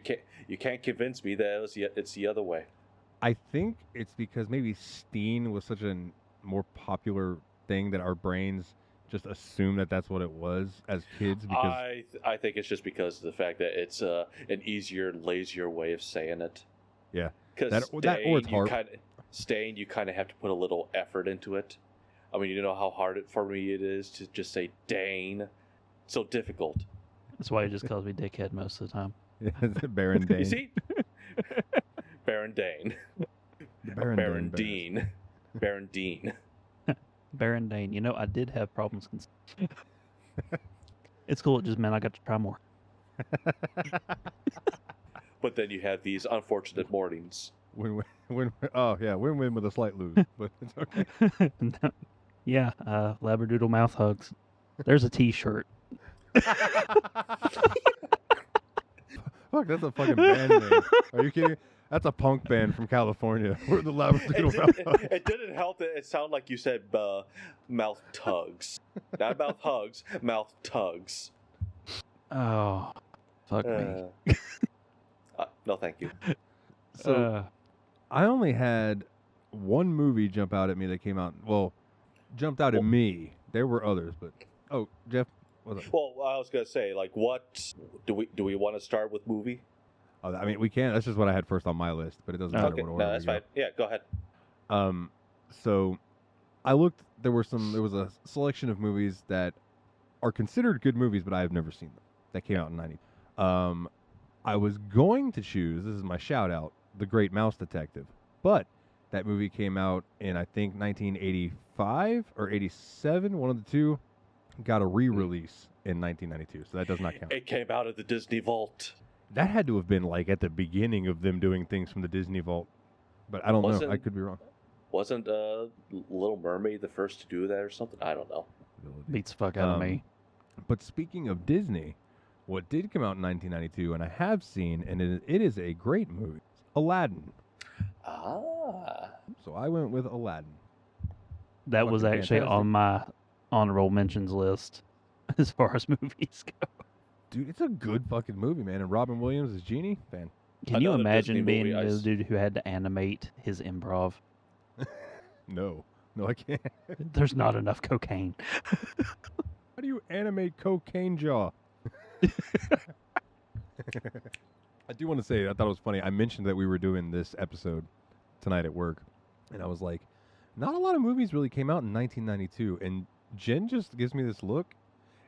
can't convince me that it's the other way. I think it's because maybe Steen was such a more popular thing that our brains just assume that that's what it was as kids. Because I think it's just because of the fact that it's an easier, lazier way of saying it. Yeah, Because that or it's hard. Stain, you kind of have to put a little effort into it. I mean, you know how hard for me it is to just say Dane. It's so difficult. That's why he just calls me dickhead most of the time. Baron Dane. You see? Baron Dane. Baron Dean. Baron Dean. Baron Dane. You know, I did have problems. It's cool. It just meant I got to try more. But then you have these unfortunate mornings. Win-win with a slight lose, but it's okay. Yeah, Labradoodle mouth hugs. There's a T-shirt. Fuck, that's a fucking band name. Are you kidding? That's a punk band from California. We're the Labradoodle. It didn't help that it sounded like you said mouth tugs. Not mouth hugs, mouth tugs. Oh, fuck me. No, thank you. So I only had one movie jump out at me that came out. Well, jumped out at me. There were others, but Jeff. What's up? Well, I was gonna say, like, what do we want to start with movie? I mean, we can. That's just what I had first on my list, but it doesn't matter Okay, what order. no, that's fine. Yeah, go ahead. So I looked. There was a selection of movies that are considered good movies, but I have never seen them. That came out in '90. I was going to choose. This is my shout out. The Great Mouse Detective, but that movie came out in I think 1985 or '87. One of the two got a re-release in 1992, so that does not count. It came out of the Disney Vault. That had to have been like at the beginning of them doing things from the Disney Vault, but I don't know. I could be wrong. Wasn't Little Mermaid the first to do that or something? I don't know. Beats the fuck out of me. But speaking of Disney, what did come out in 1992, and I have seen, and it is a great movie, Aladdin. Ah. So I went with Aladdin. That was Fucking actually fantastic. on my honorable mentions list as far as movies go. Dude, it's a good fucking movie, man. And Robin Williams as Genie, fan. Can you Another imagine Disney being movie the dude who had to animate his improv? No, I can't. There's not enough cocaine. How do you animate Cocaine Jaw? I do want to say, I thought it was funny. I mentioned that we were doing this episode tonight at work, and I was like, not a lot of movies really came out in 1992. And Jen just gives me this look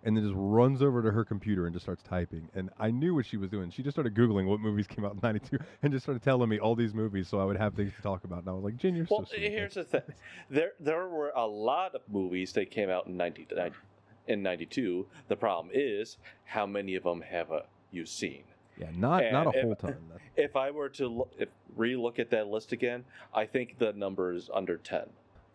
and then just runs over to her computer and just starts typing. And I knew what she was doing. She just started Googling what movies came out in 92 and just started telling me all these movies so I would have things to talk about. And I was like, Jen, you're so sweet. Here's the thing. There were a lot of movies that came out in 92. The problem is, how many of them have you seen? Yeah, not a whole ton. If I were to re-look at that list again, I think the number is under 10.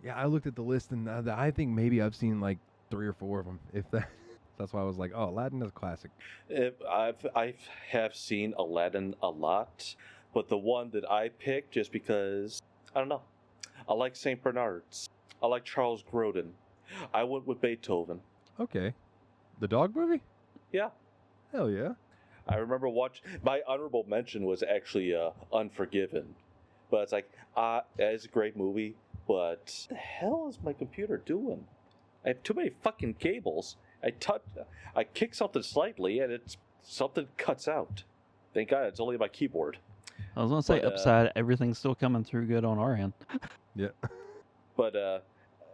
Yeah, I looked at the list, and I think maybe I've seen like 3 or 4 of them, if that. That's why I was like, oh, Aladdin is a classic. I have seen Aladdin a lot, but the one that I picked just because, I don't know, I like St. Bernard's. I like Charles Grodin. I went with Beethoven. Okay. The dog movie? Yeah. Hell yeah. I remember my honorable mention was actually Unforgiven. But it's like, that is a great movie, but what the hell is my computer doing? I have too many fucking cables. I kick something slightly and something cuts out. Thank God it's only my keyboard. I was going to say, upside, everything's still coming through good on our end. Yeah. But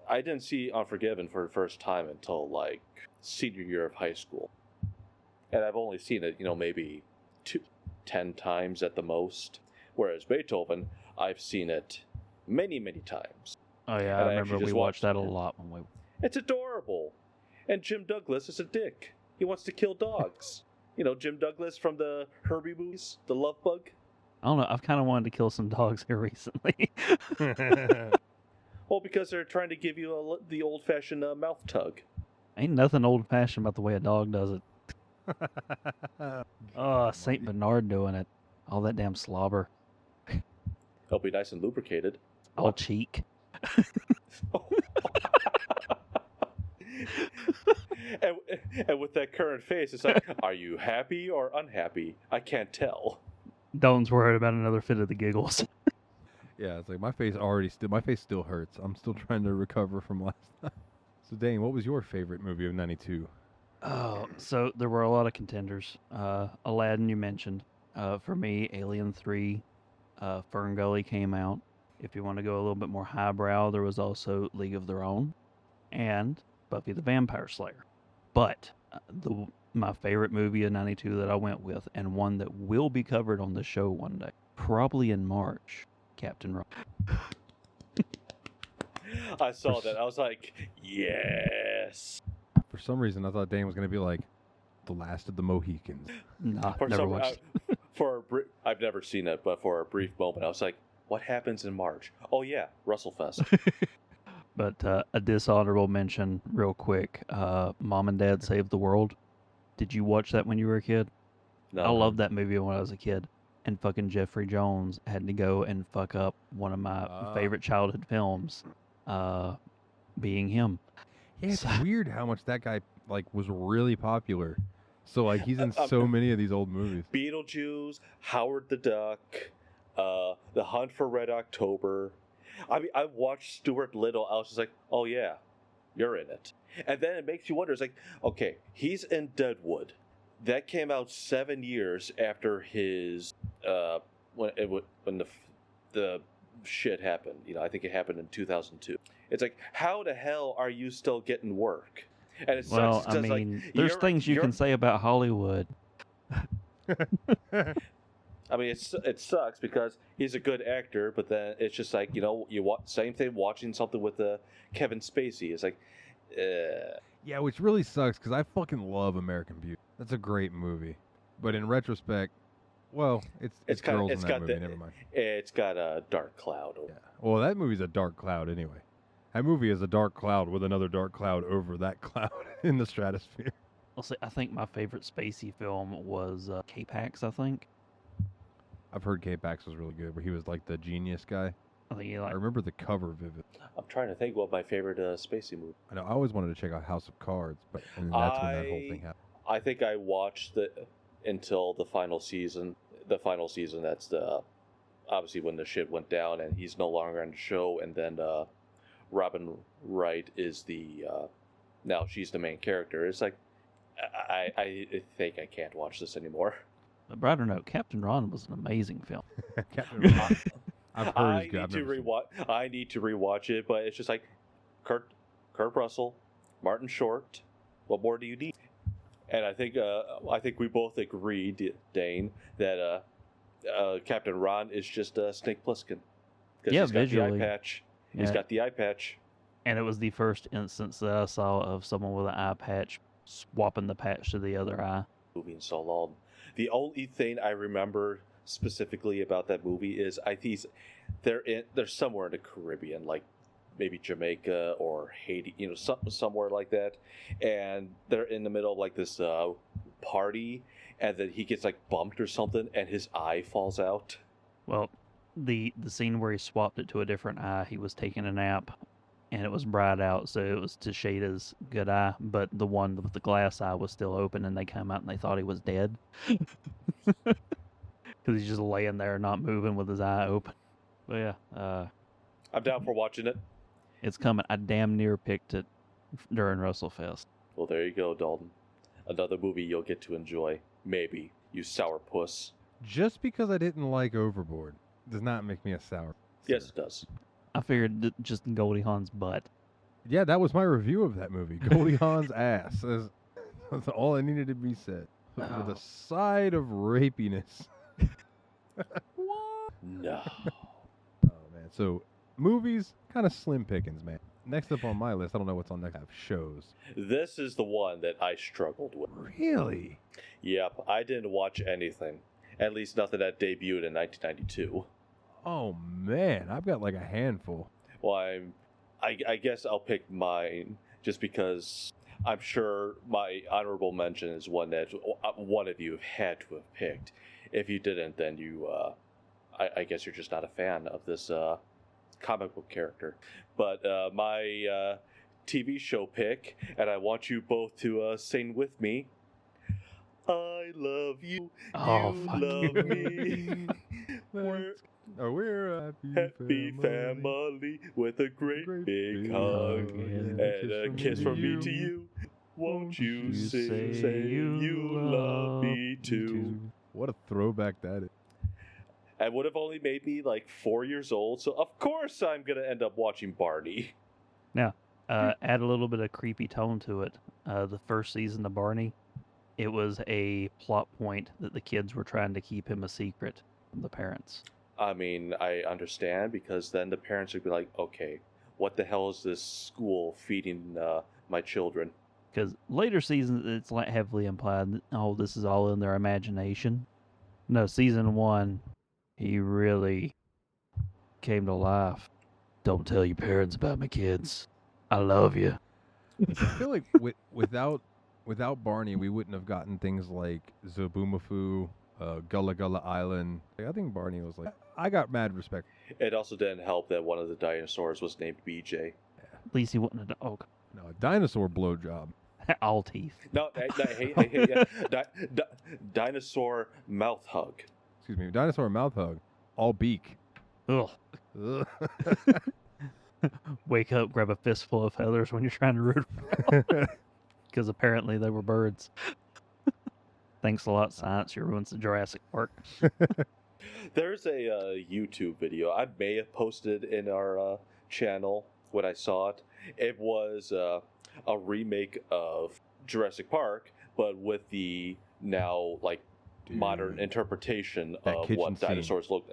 I didn't see Unforgiven for the first time until like senior year of high school. And I've only seen it, maybe 10 times at the most. Whereas Beethoven, I've seen it many, many times. Oh, yeah, And I I remember actually we just watched that a watched it. lot when we... It's adorable. And Jim Douglas is a dick. He wants to kill dogs. Jim Douglas from the Herbie movies, the Love Bug. I don't know, I've kind of wanted to kill some dogs here recently. Well, because they're trying to give you the old-fashioned mouth tug. Ain't nothing old-fashioned about the way a dog does it. Oh, St. Bernard doing it. All that damn slobber. It'll be nice and lubricated. All cheek. and with that current face, it's like, are you happy or unhappy? I can't tell. Dawn's worried about another fit of the giggles. Yeah, it's like my face still hurts. I'm still trying to recover from last time. So Dane, what was your favorite movie of 92? Oh, so there were a lot of contenders. Aladdin, you mentioned. For me, Alien 3, Fern Gully came out. If you want to go a little bit more highbrow, there was also League of Their Own and Buffy the Vampire Slayer. But my favorite movie of 92 that I went with, and one that will be covered on the show one day, probably in March, Captain Rock. I saw that. I was like, yes. For some reason, I thought Dane was going to be like, The Last of the Mohicans. Nah, never watched it. I've never seen it, but for a brief moment, I was like, what happens in March? Oh, yeah, Russellfest. But a dishonorable mention, real quick. Mom and Dad Saved the World. Did you watch that when you were a kid? No. I loved that movie when I was a kid. And fucking Jeffrey Jones had to go and fuck up one of my favorite childhood films, being him. Yeah, it's weird how much that guy was really popular. So he's in so many of these old movies. Beetlejuice, Howard the Duck, The Hunt for Red October. I mean, I watched Stuart Little. I was just like, oh yeah, you're in it. And then it makes you wonder. It's like, okay, he's in Deadwood. That came out 7 years after his when the shit happened. I think it happened in 2002. It's like, how the hell are you still getting work? And it Well, sucks I because like mean, there's things you can say about Hollywood. I mean, it sucks because he's a good actor, but then it's just like, same thing watching something with Kevin Spacey. It's like, Yeah, which really sucks because I fucking love American Beauty. That's a great movie. But in retrospect, well, it's girls in that movie. Never mind. It's got a dark cloud. Yeah. Well, that movie's a dark cloud anyway. That movie is a dark cloud with another dark cloud over that cloud in the stratosphere. I'll say, I think my favorite Spacey film was K-Pax, I think. I've heard K-Pax was really good, where he was like the genius guy. I think I remember the cover vivid. I'm trying to think what my favorite Spacey movie. I know. I always wanted to check out House of Cards, but and that's when that whole thing happened. I think I watched it until the final season. The final season, that's obviously when the shit went down and he's no longer on the show, and then Robin Wright is now she's the main character. It's like I think I can't watch this anymore. A brighter note, Captain Ron was an amazing film. Captain Ron. I've heard I it's good. need to rewatch it, but it's just like Kurt Russell, Martin Short. What more do you need? And I think we both agreed, Dane, that Captain Ron is just Snake Plissken. Yeah, he's got visually. the eye patch. Yeah. He's got the eye patch. And it was the first instance that I saw of someone with an eye patch swapping the patch to the other eye. Movie in so long. The only thing I remember specifically about that movie is I think they're somewhere in the Caribbean, like maybe Jamaica or Haiti, somewhere like that, and they're in the middle of like this party, and then he gets like bumped or something, and his eye falls out. Well, the scene where he swapped it to a different eye, he was taking a nap, and it was bright out, so it was to shade his good eye, but the one with the glass eye was still open, and they come out and they thought he was dead. Because he's just laying there not moving with his eye open. But yeah, I'm down for watching it. it's coming. I damn near picked it during WrestleFest. Well, there you go, Dalton. Another movie you'll get to enjoy. Maybe, you sourpuss. Just because I didn't like Overboard does not make me a sour. Yes, it does. I figured just Goldie Hawn's butt. Yeah, that was my review of that movie. Goldie Hawn's ass. That's all that needed to be said. With a side of rapiness. What? No. Oh, man. So, movies, kind of slim pickings, man. Next up on my list, I don't know what's on next. I have shows. This is the one that I struggled with. Really? Yep, I didn't watch anything. At least nothing that debuted in 1992. Oh, man. I've got like a handful. Well, I guess I'll pick mine just because I'm sure my honorable mention is one that one of you had to have picked. If you didn't, then I guess you're just not a fan of this comic book character. But my TV show pick, and I want you both to sing with me. I love you. Oh, you fuck love me. We're a Happy family with a great big hug and a kiss from me to you. Won't you say you love me too? What a throwback that is. I would have only made me like 4 years old, so of course I'm going to end up watching Barney. Now, add a little bit of creepy tone to it. The first season of Barney, it was a plot point that the kids were trying to keep him a secret from the parents. I mean, I understand, because then the parents would be like, okay, what the hell is this school feeding my children? Because later seasons, it's like heavily implied that, oh, this is all in their imagination. No, season 1, he really came to life. Don't tell your parents about my kids. I love you. I feel like without Barney, we wouldn't have gotten things like Zoboomafoo, Gullah Gullah Island. I think Barney was like, I got mad respect. It also didn't help that one of the dinosaurs was named BJ. At least he wasn't a dog. No, a dinosaur blowjob. All teeth. No, dinosaur mouth hug. Excuse me, dinosaur mouth hug. All beak. Ugh. Ugh. Wake up, grab a fistful of feathers when you're trying to root them. Because apparently they were birds. Thanks a lot, science. You ruined the Jurassic Park. There's a YouTube video. I may have posted in our channel when I saw it. It was a remake of Jurassic Park, but with the now like modern Dude, interpretation that of kitchen what scene. dinosaurs look.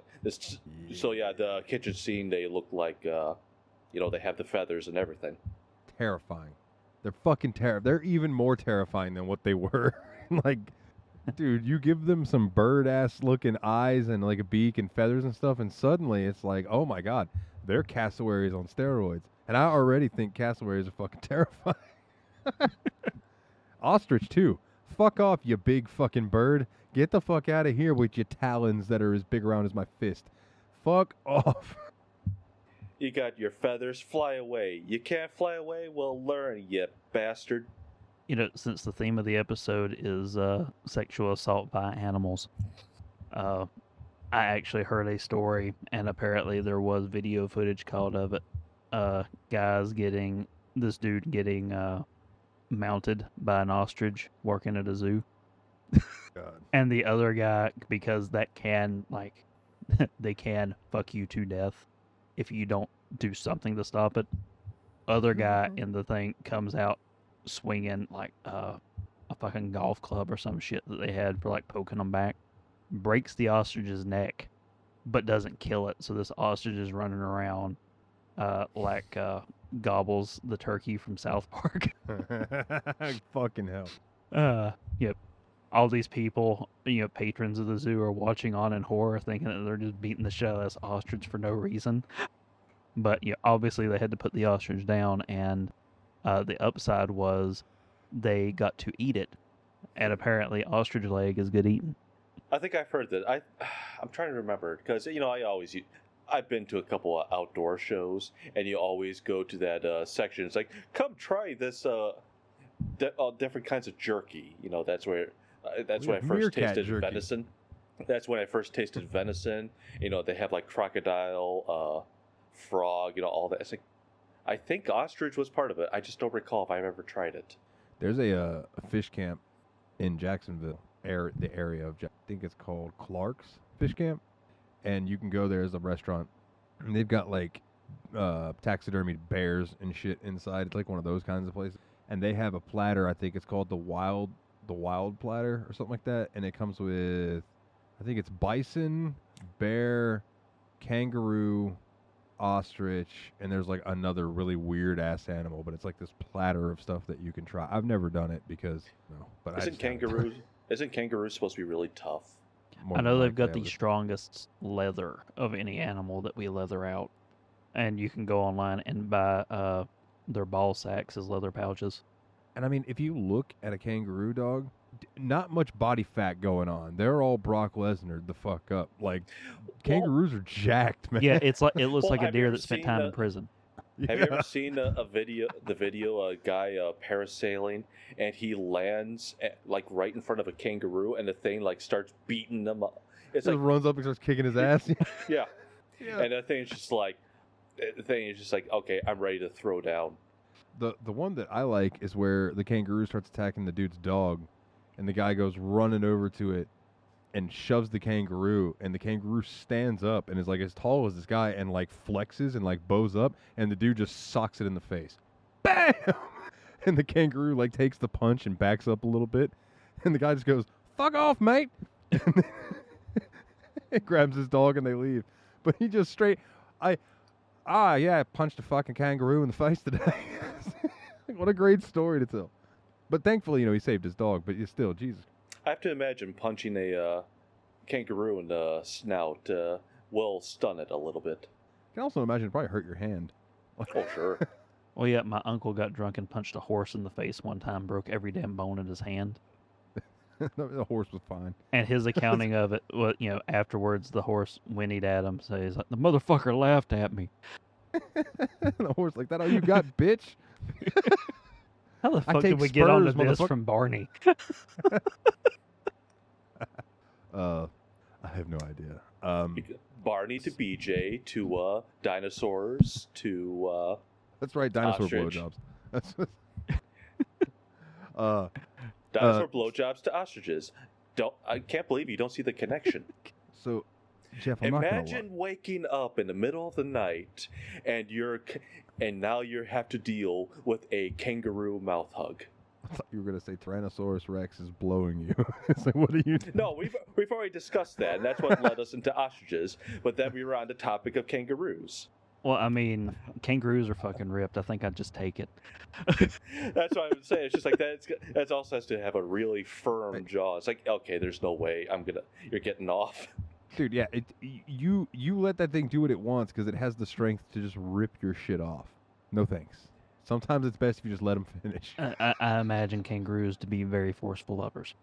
So yeah, the kitchen scene, they look like they have the feathers and everything. Terrifying. They're fucking They're even more terrifying than what they were. Like, dude, you give them some bird ass looking eyes and like a beak and feathers and stuff, and suddenly it's like, oh my god, they're cassowaries on steroids. And I already think cassowaries are fucking terrifying. Ostrich too. Fuck off, you big fucking bird. Get the fuck out of here with your talons that are as big around as my fist. Fuck off. You got your feathers, fly away. You can't fly away? Well, learn, you bastard. Since the theme of the episode is sexual assault by animals, I actually heard a story, and apparently there was video footage caught of it. This dude getting mounted by an ostrich working at a zoo. God. And the other guy, because that can, they can fuck you to death if you don't do something to stop it. Other guy in the thing comes out swinging like a fucking golf club or some shit that they had for like poking them back, breaks the ostrich's neck, but doesn't kill it. So this ostrich is running around like Gobbles the turkey from South Park. Fucking hell. Yep. All these people, patrons of the zoo are watching on in horror, thinking that they're just beating the shit out of this ostrich for no reason. But obviously they had to put the ostrich down, and the upside was they got to eat it, and apparently ostrich leg is good eating. I think I've heard that. I'm trying to remember because I've been to a couple of outdoor shows, and you always go to that section. It's like, come try this different kinds of jerky. That's where that's when I first tasted jerky. venison. That's when I first tasted venison. They have like crocodile, frog, all that. It's like, I think ostrich was part of it. I just don't recall if I've ever tried it. There's a fish camp in Jacksonville, the area of I think it's called Clark's Fish Camp, and you can go there as a restaurant. And they've got like taxidermied bears and shit inside. It's like one of those kinds of places. And they have a platter. I think it's called the wild platter or something like that. And it comes with, I think it's bison, bear, kangaroo, ostrich, and there's like another really weird ass animal, but it's like this platter of stuff that you can try. I've never done it because isn't kangaroo supposed to be really tough? I know they've got the strongest leather of any animal that we leather out, and you can go online and buy their ball sacks as leather pouches. And I mean, if you look at a kangaroo dog, not much body fat going on. They're all Brock Lesnar the fuck up. Like, kangaroos are jacked, man. Yeah, it looks like a deer that spent time in prison. Have you ever seen the video, a guy parasailing, and he lands like right in front of a kangaroo, and the thing like starts beating them up. It's like runs up and starts kicking his ass. Yeah. And the thing is just like, okay, I'm ready to throw down. The one that I like is where the kangaroo starts attacking the dude's dog, and the guy goes running over to it and shoves the kangaroo, and the kangaroo stands up and is like as tall as this guy and like flexes and like bows up, and the dude just socks it in the face. Bam! And the kangaroo like takes the punch and backs up a little bit, and the guy just goes, "Fuck off, mate!" And it grabs his dog and they leave. But he just I punched a fucking kangaroo in the face today. What a great story to tell. But thankfully, he saved his dog, but still, Jesus. I have to imagine punching a kangaroo in the snout will stun it a little bit. I can also imagine it probably hurt your hand. Oh, sure. Well, yeah, my uncle got drunk and punched a horse in the face one time, broke every damn bone in his hand. The horse was fine. And his accounting of it, afterwards the horse whinnied at him, so he's like, the motherfucker laughed at me. The horse like, that all you got, bitch? How the fuck did we get onto this from Barney? I have no idea. Barney to BJ to dinosaurs to that's right, dinosaur ostrich. blowjobs. That's dinosaur blowjobs to ostriches. I can't believe you don't see the connection. So Jeff, I'm not gonna lie. Imagine waking up in the middle of the night and now you have to deal with a kangaroo mouth hug. I thought you were gonna say Tyrannosaurus Rex is blowing you. It's like, what are you doing? No, we've already discussed that, and that's what led us into ostriches. But then we were on the topic of kangaroos. Well, I mean, kangaroos are fucking ripped. I think I'd just take it. That's what I would say. It's just like that also has to have a really firm jaw. It's like, okay, there's no way you're getting off. Dude, yeah, you let that thing do what it wants because it has the strength to just rip your shit off. No thanks. Sometimes it's best if you just let them finish. I imagine kangaroos to be very forceful lovers.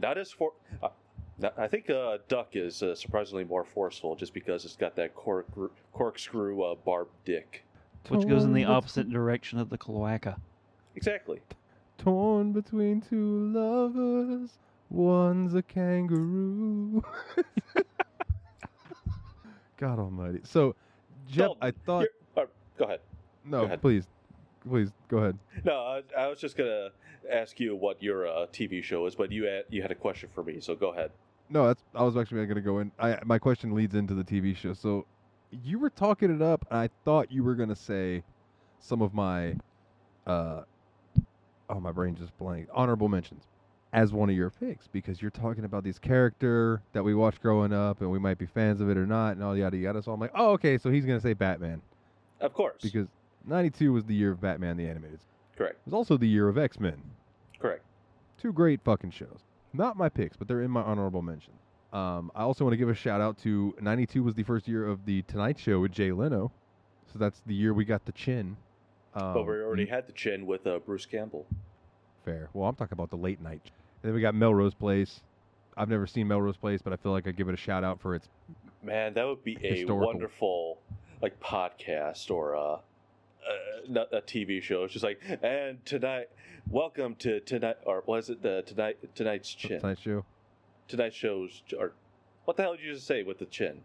Not as for. I think a duck is surprisingly more forceful just because it's got that corkscrew barbed dick. Which goes in the opposite direction of the cloaca. Exactly. Torn between two lovers, one's a kangaroo. God almighty. So, Jeff, I thought... go ahead. No, go ahead. Please, go ahead. No, I was just going to ask you what your TV show is, but you had a question for me, so go ahead. No, I was actually going to go in. My question leads into the TV show. So, you were talking it up, and I thought you were going to say some of my... my brain just blanked. Honorable mentions as one of your picks, because you're talking about this character that we watched growing up, and we might be fans of it or not, and all yada yada. So I'm like, oh, okay, so he's going to say Batman. Of course. Because 92 was the year of Batman the Animated. Correct. It was also the year of X-Men. Correct. Two great fucking shows. Not my picks, but they're in my honorable mention. I also want to give a shout out to 92 was the first year of the Tonight Show with Jay Leno. So that's the year we got the chin. But we already had the chin with Bruce Campbell. Fair. Well, I'm talking about the late night. And then we got Melrose Place. I've never seen Melrose Place, but I feel like I'd give it a shout out for its... Man, that would be a wonderful podcast or a TV show. It's just like, and tonight, welcome to tonight, or was it tonight's chin? Tonight Show. Tonight's show's, or what the hell did you just say with the chin?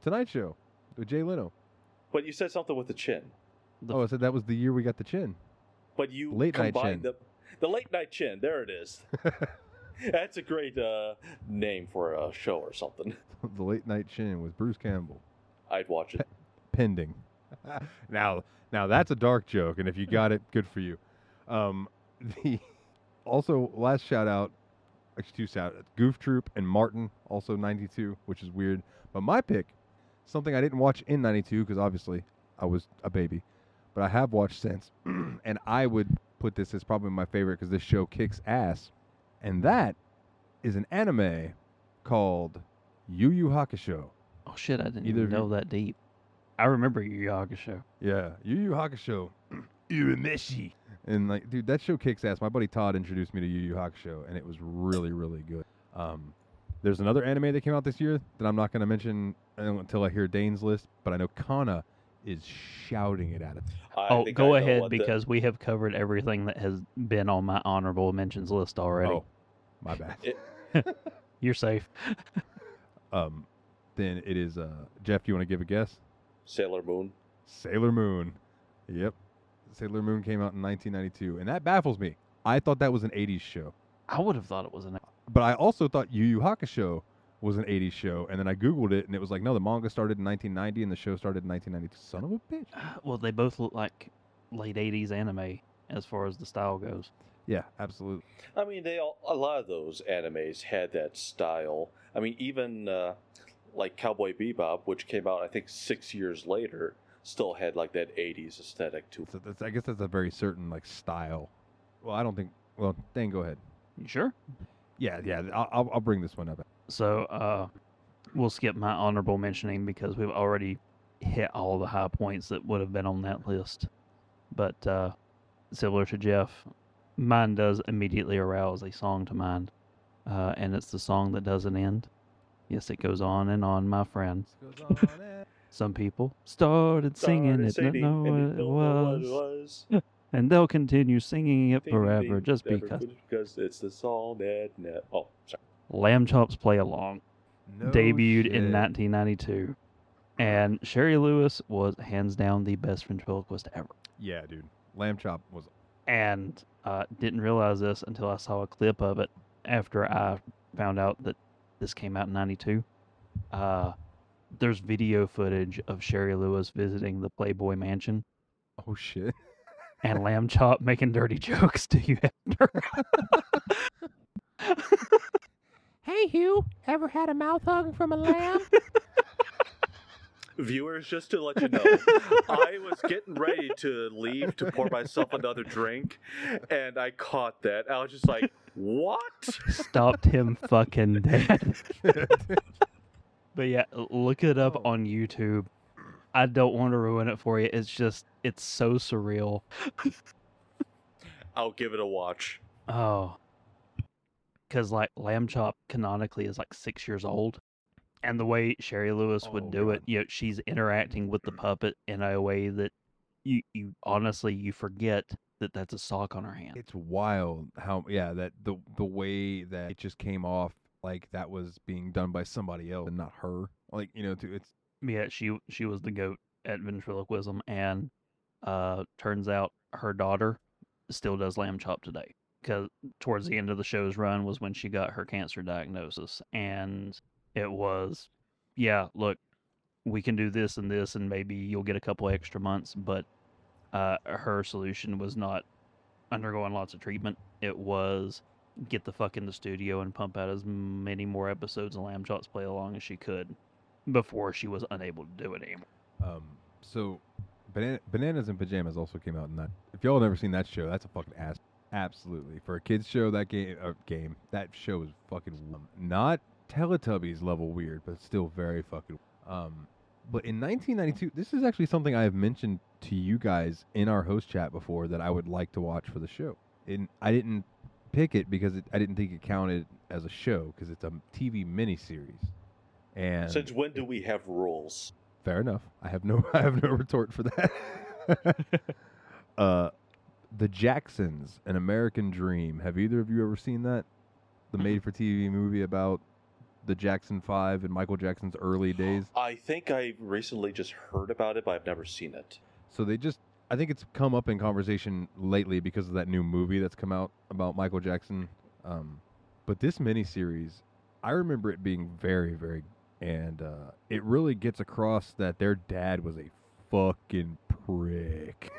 Tonight Show with Jay Leno. But you said something with the chin. I said that was the year we got the chin. But you late night chin. The late night chin. There it is. That's a great name for a show or something. The late night chin with Bruce Campbell. I'd watch it. Pending. Now that's a dark joke, and if you got it, good for you. Also last shout out, actually two shout outs, Goof Troop and Martin, also 92, which is weird. But my pick, something I didn't watch in 92 because obviously I was a baby, but I have watched since, and I would put this as probably my favorite because this show kicks ass, and that is an anime called Yu Yu Hakusho. Oh shit, I didn't even know that deep. I remember Yu Yu Hakusho. Yeah, Yu Yu Hakusho. Urameshi. And like, dude, that show kicks ass. My buddy Todd introduced me to Yu Yu Hakusho, and it was really, really good. There's another anime that came out this year that I'm not going to mention until I hear Dane's list, but I know Kana is shouting it at us. Go ahead, because we have covered everything that has been on my honorable mentions list already. Oh, my bad. You're safe. Then it is, Jeff, do you want to give a guess? Sailor Moon. Sailor Moon. Yep. Sailor Moon came out in 1992, and that baffles me. I thought that was an 80s show. I would have thought it was an... But I also thought Yu Yu Hakusho was an 80s show, and then I Googled it, and it was like, no, the manga started in 1990, and the show started in 1992. Son of a bitch. Well, they both look like late 80s anime as far as the style goes. Yeah, absolutely. I mean, a lot of those animes had that style. I mean, even like Cowboy Bebop, which came out, I think, 6 years later, still had like that 80s aesthetic to it. So I guess that's a very certain like style. Well, I don't think... Well, Dane, go ahead. You sure? Yeah, I'll bring this one up. So, we'll skip my honorable mentioning because we've already hit all the high points that would have been on that list. But, similar to Jeff, mine does immediately arouse a song to mind. And it's the song that doesn't end. Yes, it goes on and on, my friend. Some people started singing it, not know what it was. And they'll continue singing it forever just because. Because it's the song that... Oh, sorry. Lamb Chops Play Along debuted in 1992. And Sherry Lewis was hands down the best ventriloquist ever. Yeah, dude. Lamb Chop was... And didn't realize this until I saw a clip of it after I found out that this came out in 92. There's video footage of Sherry Lewis visiting the Playboy Mansion Oh shit. and Lamb Chop making dirty jokes to you, Hefner. Hey Hugh, ever had a mouth hug from a lamb? Viewers, just to let you know, I was getting ready to leave to pour myself another drink, and I caught that. I was just like, what? Stopped him fucking dead. But yeah, look it up on YouTube. I don't want to ruin it for you. It's so surreal. I'll give it a watch. Oh. Because, like, Lamb Chop canonically is like 6 years old. And the way Sherry Lewis would do it, you know, she's interacting with the puppet in a way that you honestly, you forget that that's a sock on her hand. It's wild how that the way that it just came off like that was being done by somebody else and not her. Like, you know, it's Yeah, she was the goat at ventriloquism, and turns out her daughter still does Lamb Chop today. Because towards the end of the show's run was when she got her cancer diagnosis, and it was, yeah, look, we can do this, and maybe you'll get a couple extra months, but her solution was not undergoing lots of treatment. It was get the fuck in the studio and pump out as many more episodes of Lamb Chops Play Along as she could before she was unable to do it anymore. So Bananas and Pajamas also came out in that. If y'all have never seen that show, that's a fucking ass. Absolutely. For a kids show, that that show is fucking not Teletubbies level weird, but still very fucking but in 1992, this is actually something I have mentioned to you guys in our host chat before that I would like to watch for the show. And I didn't pick it because I didn't think it counted as a show because it's a TV miniseries. And since when do we have rules? Fair enough. I have no retort for that. The Jacksons, An American Dream. Have either of you ever seen that? The made-for-TV movie about the Jackson 5 and Michael Jackson's early days. I think I recently just heard about it, but I've never seen it. So I think it's come up in conversation lately because of that new movie that's come out about Michael Jackson. But this miniseries, I remember it being very, very, and it really gets across that their dad was a fucking prick.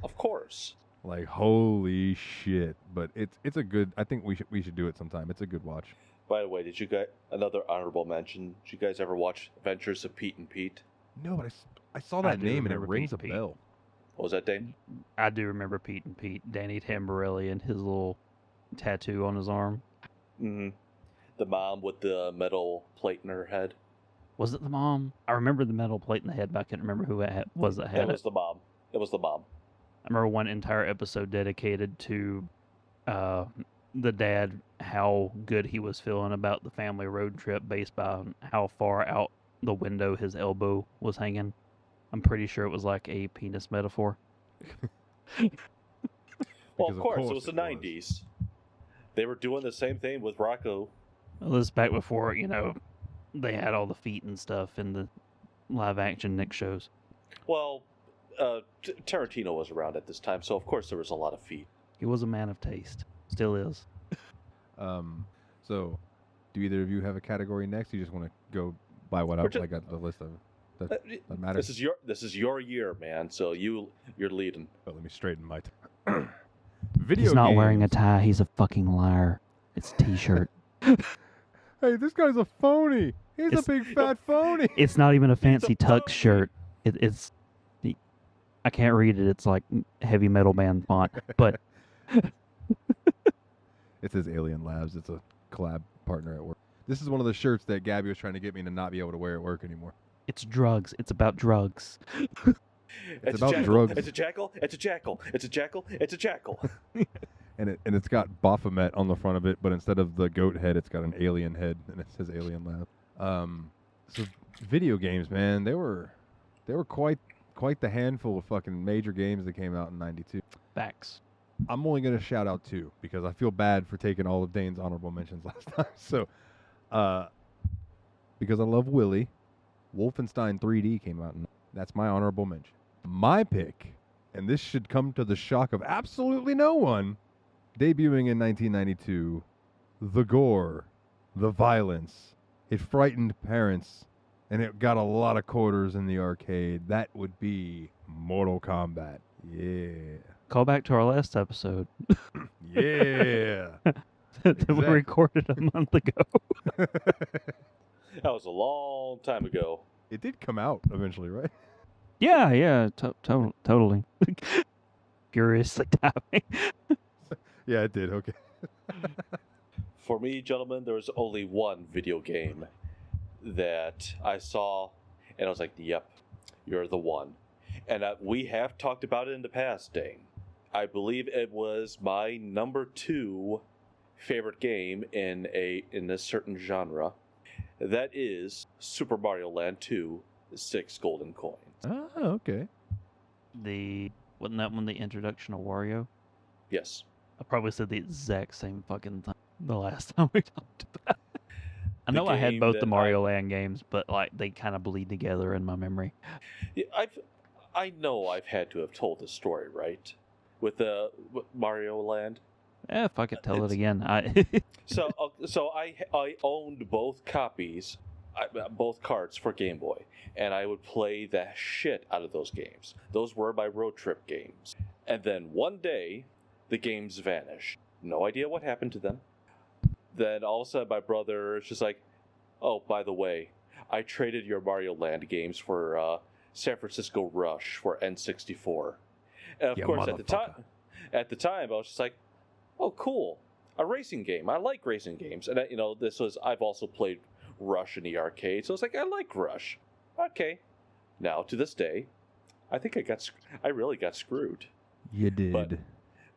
Of course. Like, holy shit. But it's a good, I think we should do it sometime. It's a good watch. By the way, did you guys, another honorable mention, did you guys ever watch Adventures of Pete and Pete? No, but I saw that name and it rings a bell. What was that, Dane? I do remember Pete and Pete. Danny Tamborelli and his little tattoo on his arm. Mm-hmm. The mom with the metal plate in her head. Was it the mom? I remember the metal plate in the head, but I can't remember who it was that had it. It was the mom. It was the mom. I remember one entire episode dedicated to the dad, how good he was feeling about the family road trip based on how far out the window his elbow was hanging. I'm pretty sure it was like a penis metaphor. Well, of course, it was the 90s. They were doing the same thing with Rocco. Well, this is back before, you know, they had all the feet and stuff in the live-action Nick shows. Well, Tarantino was around at this time, so of course there was a lot of feet. He was a man of taste. Still is. So, do either of you have a category next? You just want to go by what I got the list of? That matters. This is your year, man. So you're leading. But let me straighten my. Video. He's not games. wearing a tie. He's a fucking liar. It's a t-shirt. Hey, this guy's a phony. He's a big fat phony. It's not even a fancy tux shirt. It's I can't read it. It's like heavy metal band font, but it says Alien Labs. It's a collab partner at work. This is one of the shirts that Gabby was trying to get me to not be able to wear at work anymore. It's drugs. It's about drugs. It's about drugs. It's a jackal. It's a jackal. It's a jackal. It's a jackal. and it's got Baphomet on the front of it, but instead of the goat head, it's got an alien head, and it says Alien Lab. So video games, man, they were quite the handful of fucking major games that came out in '92. Facts. I'm only gonna shout out two because I feel bad for taking all of Dane's honorable mentions last time. So, because I love Willie, Wolfenstein 3D came out, and that's my honorable mention. My pick, and this should come to the shock of absolutely no one, debuting in 1992, the gore, the violence, it frightened parents, and it got a lot of quarters in the arcade, that would be Mortal Kombat. Yeah. Call back to our last episode Yeah. that we Exactly. recorded a month ago. That was a long time ago. It did come out eventually, right? Yeah, totally. Furiously tapping. Yeah, it did. Okay. For me, gentlemen, there was only one video game that I saw, and I was like, "Yep, you're the one." And we have talked about it in the past, Dane. I believe it was my number 2 favorite game in a certain genre. That is Super Mario Land 2: 6 Golden Coins. Oh, okay. Wasn't that one the introduction of Wario? Yes. I probably said the exact same fucking thing the last time we talked about it. I know I had game both that the Mario Land games, but like they kind of bleed together in my memory. Yeah, I know I've had to have told this story, right? With Mario Land. Fuck it, tell it It's- again. So I owned both copies, both carts for Game Boy, and I would play the shit out of those games. Those were my road trip games. And then one day, the games vanished. No idea what happened to them. Then all of a sudden, my brother is just like, "Oh, by the way, I traded your Mario Land games for San Francisco Rush for N64." And of Yeah, course, motherfucker. at the time, I was just like, "Oh, cool, a racing game. I like racing games." And I've also played Rush in the arcade, so it's like I like Rush. Okay. Now to this day, I think I really got screwed. You did.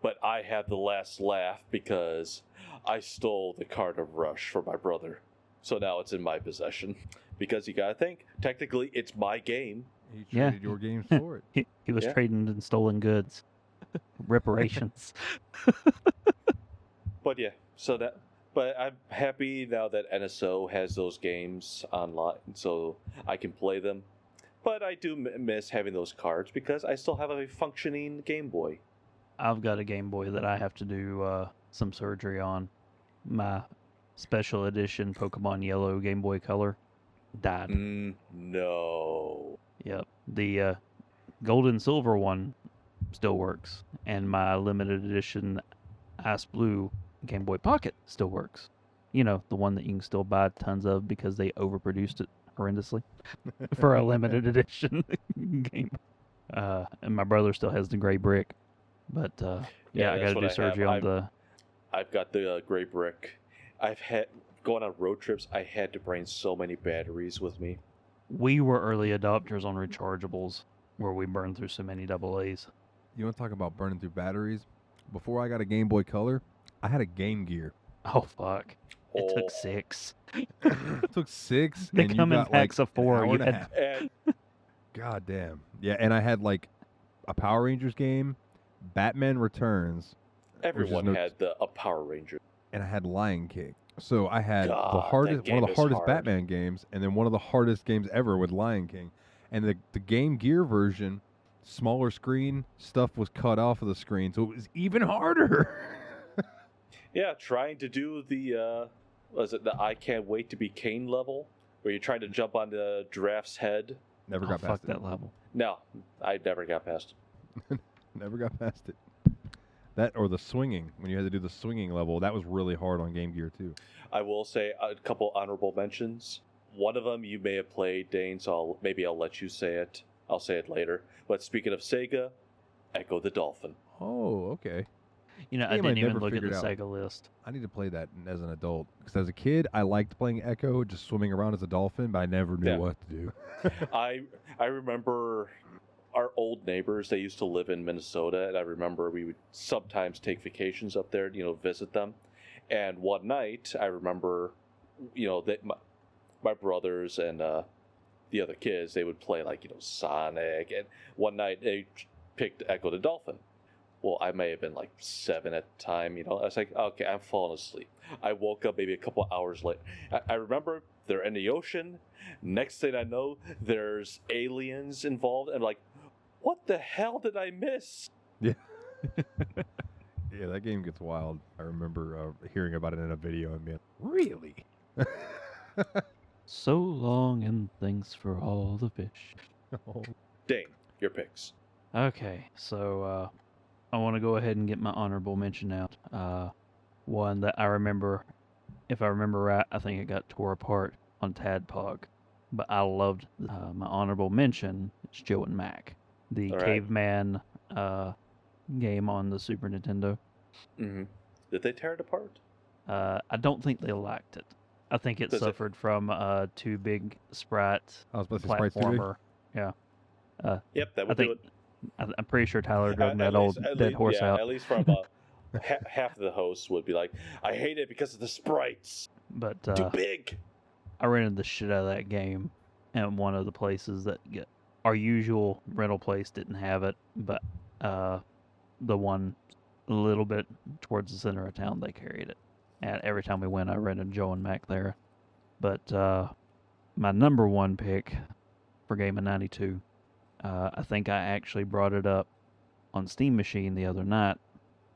But I had the last laugh because I stole the card of Rush from my brother. So now it's in my possession. Because you gotta think, technically it's my game. He Yeah. traded your games for it. he was Yeah. trading in stolen goods, reparations. But yeah, but I'm happy now that NSO has those games online, so I can play them. But I do miss having those cards because I still have a functioning Game Boy. I've got a Game Boy that I have to do some surgery on. My special edition Pokemon Yellow Game Boy Color died. No. Yep. The gold and silver one still works, and my limited edition Ice Blue Game Boy Pocket still works. You know, the one that you can still buy tons of because they overproduced it horrendously for a limited edition game. And my brother still has the gray brick, but Yeah, I got that's to what do I have. surgery on the. I've got the gray brick. I've had going on road trips. I had to bring so many batteries with me. We were early adopters on rechargeables, where we burned through so many AA's. You want to talk about burning through batteries? Before I got a Game Boy Color, I had a Game Gear. Oh fuck! It Oh. took 6. It took 6, They and you come in got packs like of 4. an hour You and a had half. And God damn. Yeah, and I had like a Power Rangers game, Batman Returns, everyone no- had a Power Ranger. and I had Lion King. So I had God, the that hardest, one game of the is hardest hard. Batman games, and then one of the hardest games ever with Lion King. And the Game Gear version, smaller screen, stuff was cut off of the screen, so it was even harder. Yeah, trying to do the was it the I can't wait to be Kane level where you're trying to jump on the giraffe's head. Never oh, got fuck past it. that level. No, I never got past it. Never got past it. That or the swinging, when you had to do the swinging level, that was really hard on Game Gear too. I will say a couple honorable mentions. One of them you may have played, Dane, so maybe I'll let you say it. I'll say it later. But speaking of Sega, Echo the Dolphin. Oh, okay. You know, I Game I didn't even never look at the figured out. Sega list. I need to play that as an adult. Because as a kid, I liked playing Echo, just swimming around as a dolphin, but I never knew Yeah. what to do. I remember our old neighbors. They used to live in Minnesota, and I remember we would sometimes take vacations up there, visit them. And one night, I remember, that my brothers and the other kids, they would play like Sonic. And one night they picked Echo the Dolphin. Well, I may have been like 7 at the time. I was like, okay, I'm falling asleep. I woke up maybe a couple hours later. I remember they're in the ocean. Next thing I know, there's aliens involved. And like, what the hell did I miss? Yeah, that game gets wild. I remember hearing about it in a video and being, really? So long and thanks for all the fish. Oh, Dane, your picks. Okay, so I want to go ahead and get my honorable mention out. One that I remember, if I remember right, I think it got tore apart on Tadpog, but I loved my honorable mention. It's Joe and Mac, the All right. caveman game on the Super Nintendo. Mm-hmm. Did they tear it apart? I don't think they liked it. I think it Does it? suffered from too big sprite I was supposed to say Sprite's too big. platformer. Yeah. Yep, that I would do think it. I'm pretty sure Tyler drug that old dead horse yeah, out. at least from half of the hosts would be like, I hate it because of the sprites. But Too big. I rented the shit out of that game at one of the places that our usual rental place didn't have it, but the one a little bit towards the center of town they carried it. And every time we went, I rented Joe and Mac there. But my number one pick for game of '92, I think I actually brought it up on Steam Machine the other night,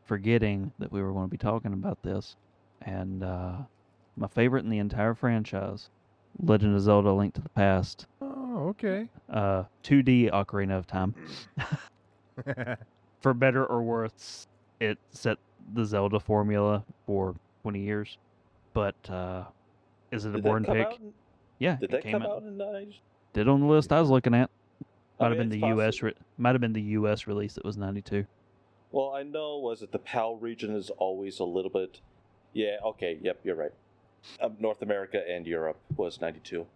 forgetting that we were going to be talking about this. And my favorite in the entire franchise, Legend of Zelda: Link to the Past. Oh, okay. 2D Ocarina of Time. For better or worse, it set the Zelda formula for 20 years. But is it a Did that boring come pick? out? Yeah, Did it that came come out in 90s? Did on the list I was looking at. Might have been it's the U.S. possible. Might have been the U.S. release that was '92. Well, I know, was it the PAL region is always a little bit. Yeah, okay, yep, you're right. North America and Europe was 92.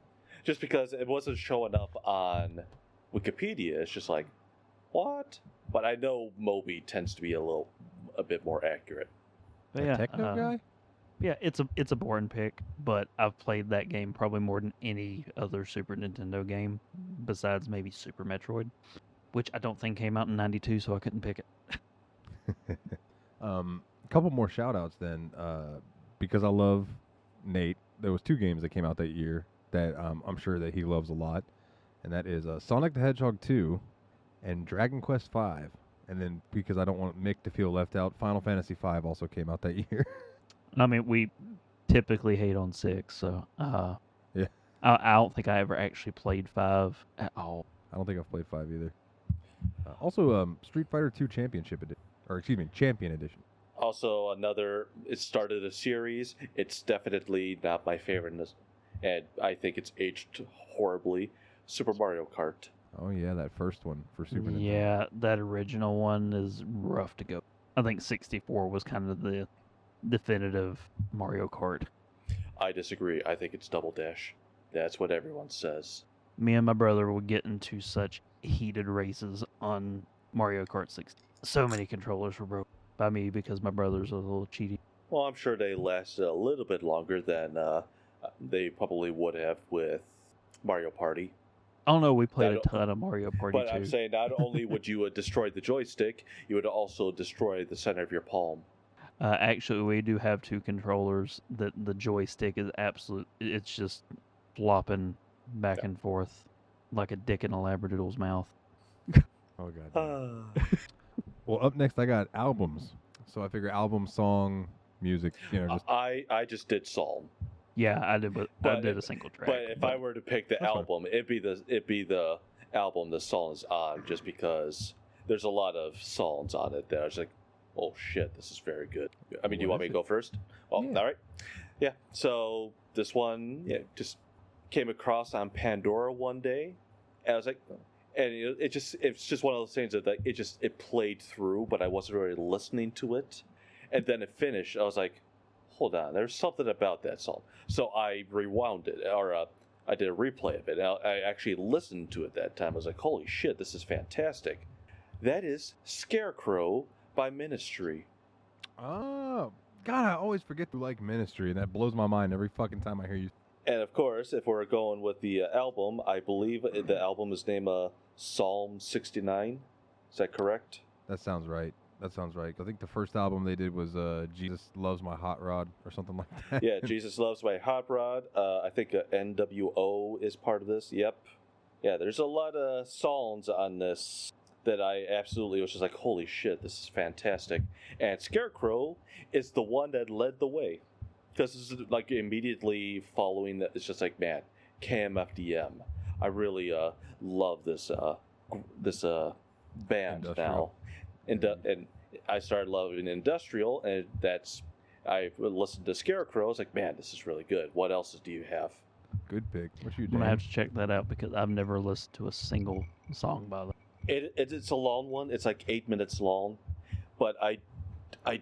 Just because it wasn't showing up on Wikipedia, it's just like, what? But I know Moby tends to be a bit more accurate. But A yeah, techno guy? yeah, it's a boring pick, but I've played that game probably more than any other Super Nintendo game besides maybe Super Metroid, which I don't think came out in '92, so I couldn't pick it. A couple more shout outs then. Because I love Nate, there was two games that came out that year that I'm sure that he loves a lot. And that is Sonic the Hedgehog 2 and Dragon Quest 5. And then because I don't want Mick to feel left out, Final Fantasy 5 also came out that year. I mean, we typically hate on 6, so Yeah. I don't think I ever actually played 5 at all. I don't think I've played 5 either. Also, Street Fighter 2 Championship Edition. Or, excuse me, Champion Edition. Also, it started a series. It's definitely not my favorite, and I think it's aged horribly. Super Mario Kart. Oh, yeah, that first one for Super Nintendo. Yeah, that original one is rough to go. I think 64 was kind of the definitive Mario Kart. I disagree. I think it's Double Dash. That's what everyone says. Me and my brother would get into such heated races on Mario Kart 60. So many controllers were broken by me because my brother's a little cheaty. Well, I'm sure they lasted a little bit longer than they probably would have with Mario Party. I don't know, we played a That- ton of Mario Party But too. I'm saying not only would you destroy the joystick, you would also destroy the center of your palm. Actually, we do have two controllers that the joystick is it's just flopping back and forth like a dick in a Labradoodle's mouth. Oh, God. Well, up next, I got albums. So I figure album, song, music, just I just did Psalm. Yeah, I did. I But did a single track. But if I were to pick the That's fine. album, it'd be the album the song is on, just because there's a lot of songs on it that I was like, oh shit, this is very good. I mean, do you What want me is to go first? Oh, Yeah. all right. Yeah. So this one, just came across on Pandora one day, and I was like, and it's just one of those things that like, it played through, but I wasn't really listening to it, and then it finished. I was like, hold on, there's something about that song. So I rewound it, or I did a replay of it. I actually listened to it that time. I was like, holy shit, this is fantastic. That is Scarecrow by Ministry. Oh, God, I always forget to like Ministry, and that blows my mind every fucking time I hear you. And of course, if we're going with the album, I believe the album is named Psalm 69. Is that correct? That sounds right. I think the first album they did was Jesus Loves My Hot Rod or something like that. Yeah, Jesus Loves My Hot Rod. I think NWO is part of this. Yep. Yeah, there's a lot of songs on this that I absolutely was just like, holy shit, this is fantastic. And Scarecrow is the one that led the way. Because it's like immediately following that, it's just like, man, KMFDM. I really love this band now, Industrial. and I started loving industrial, and I listened to Scarecrow. I was like, man, this is really good. What else do you have? Good pick. What you I'm gonna Dan? have to check that out because I've never listened to a single song by them. It's a long one. It's like 8 minutes long, but I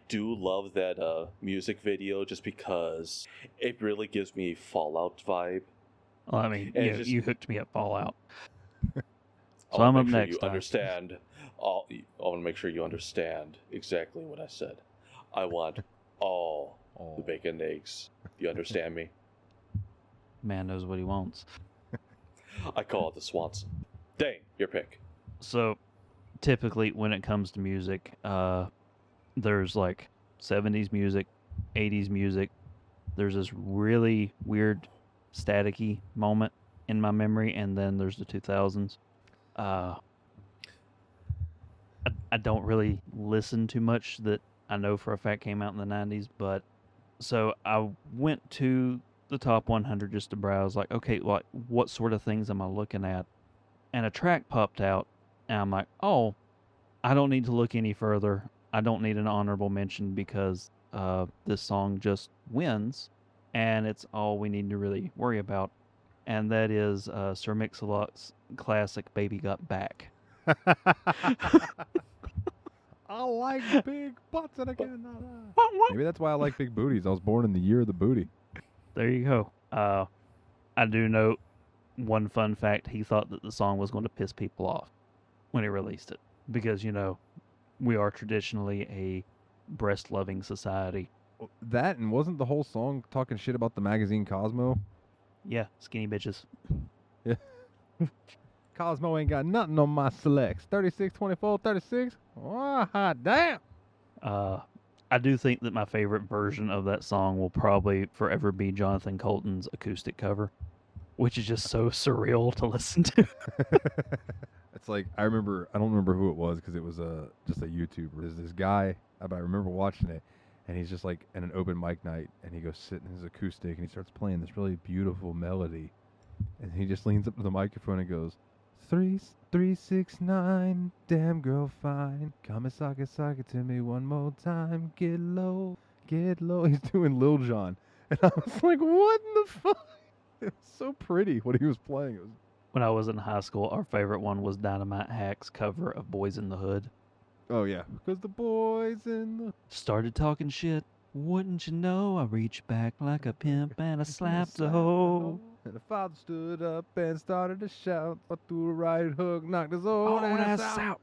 do love that music video just because it really gives me Fallout vibe. Well, I mean, And you, it's just you hooked me at Fallout. I So want I'm to up make sure next. you understand. I want to make sure you understand exactly what I said. I want all the bacon and eggs. You understand me? Man knows what he wants. I call it the Swanson. Dane, your pick. So typically when it comes to music, there's like 70s music, 80s music. There's this really weird staticky moment in my memory, and then there's the 2000s. I don't really listen to much that I know for a fact came out in the 90s, but so I went to the top 100 just to browse, like, okay, like what sort of things am I looking at? And a track popped out, and I'm like, oh, I don't need to look any further. I don't need an honorable mention because this song just wins, and it's all we need to really worry about. And that is Sir Mix-a-Lot's classic "Baby Got Back." I like big butts and I cannot. Maybe that's why I like big booties. I was born in the year of the booty. There you go. I do know one fun fact. He thought that the song was going to piss people off when he released it because, we are traditionally a breast-loving society. That and wasn't the whole song talking shit about the magazine Cosmo? Yeah, skinny bitches. Yeah. Cosmo ain't got nothing on my selects. 36, 24, 36. Oh, hot damn. I do think that my favorite version of that song will probably forever be Jonathan Colton's acoustic cover, which is just so surreal to listen to. It's like I don't remember who it was because it was just a YouTuber. There's this guy, but I remember watching it, and he's just like in an open mic night, and he goes sit in his acoustic, and he starts playing this really beautiful melody, and he just leans up to the microphone and goes, 3, 3, 6, 9, damn girl fine, come and sock it to me one more time, get low, get low. He's doing Lil Jon, and I was like, what in the fuck? It was so pretty what he was playing. It was When I was in high school, our favorite one was Dynamite Hack's cover of Boys in the Hood. Oh, yeah. Because the boys in the... Started talking shit. Wouldn't you know? I reached back like a pimp and I slapped a hoe. And the father stood up and started to shout. But threw a right hook, knocked his old ass out.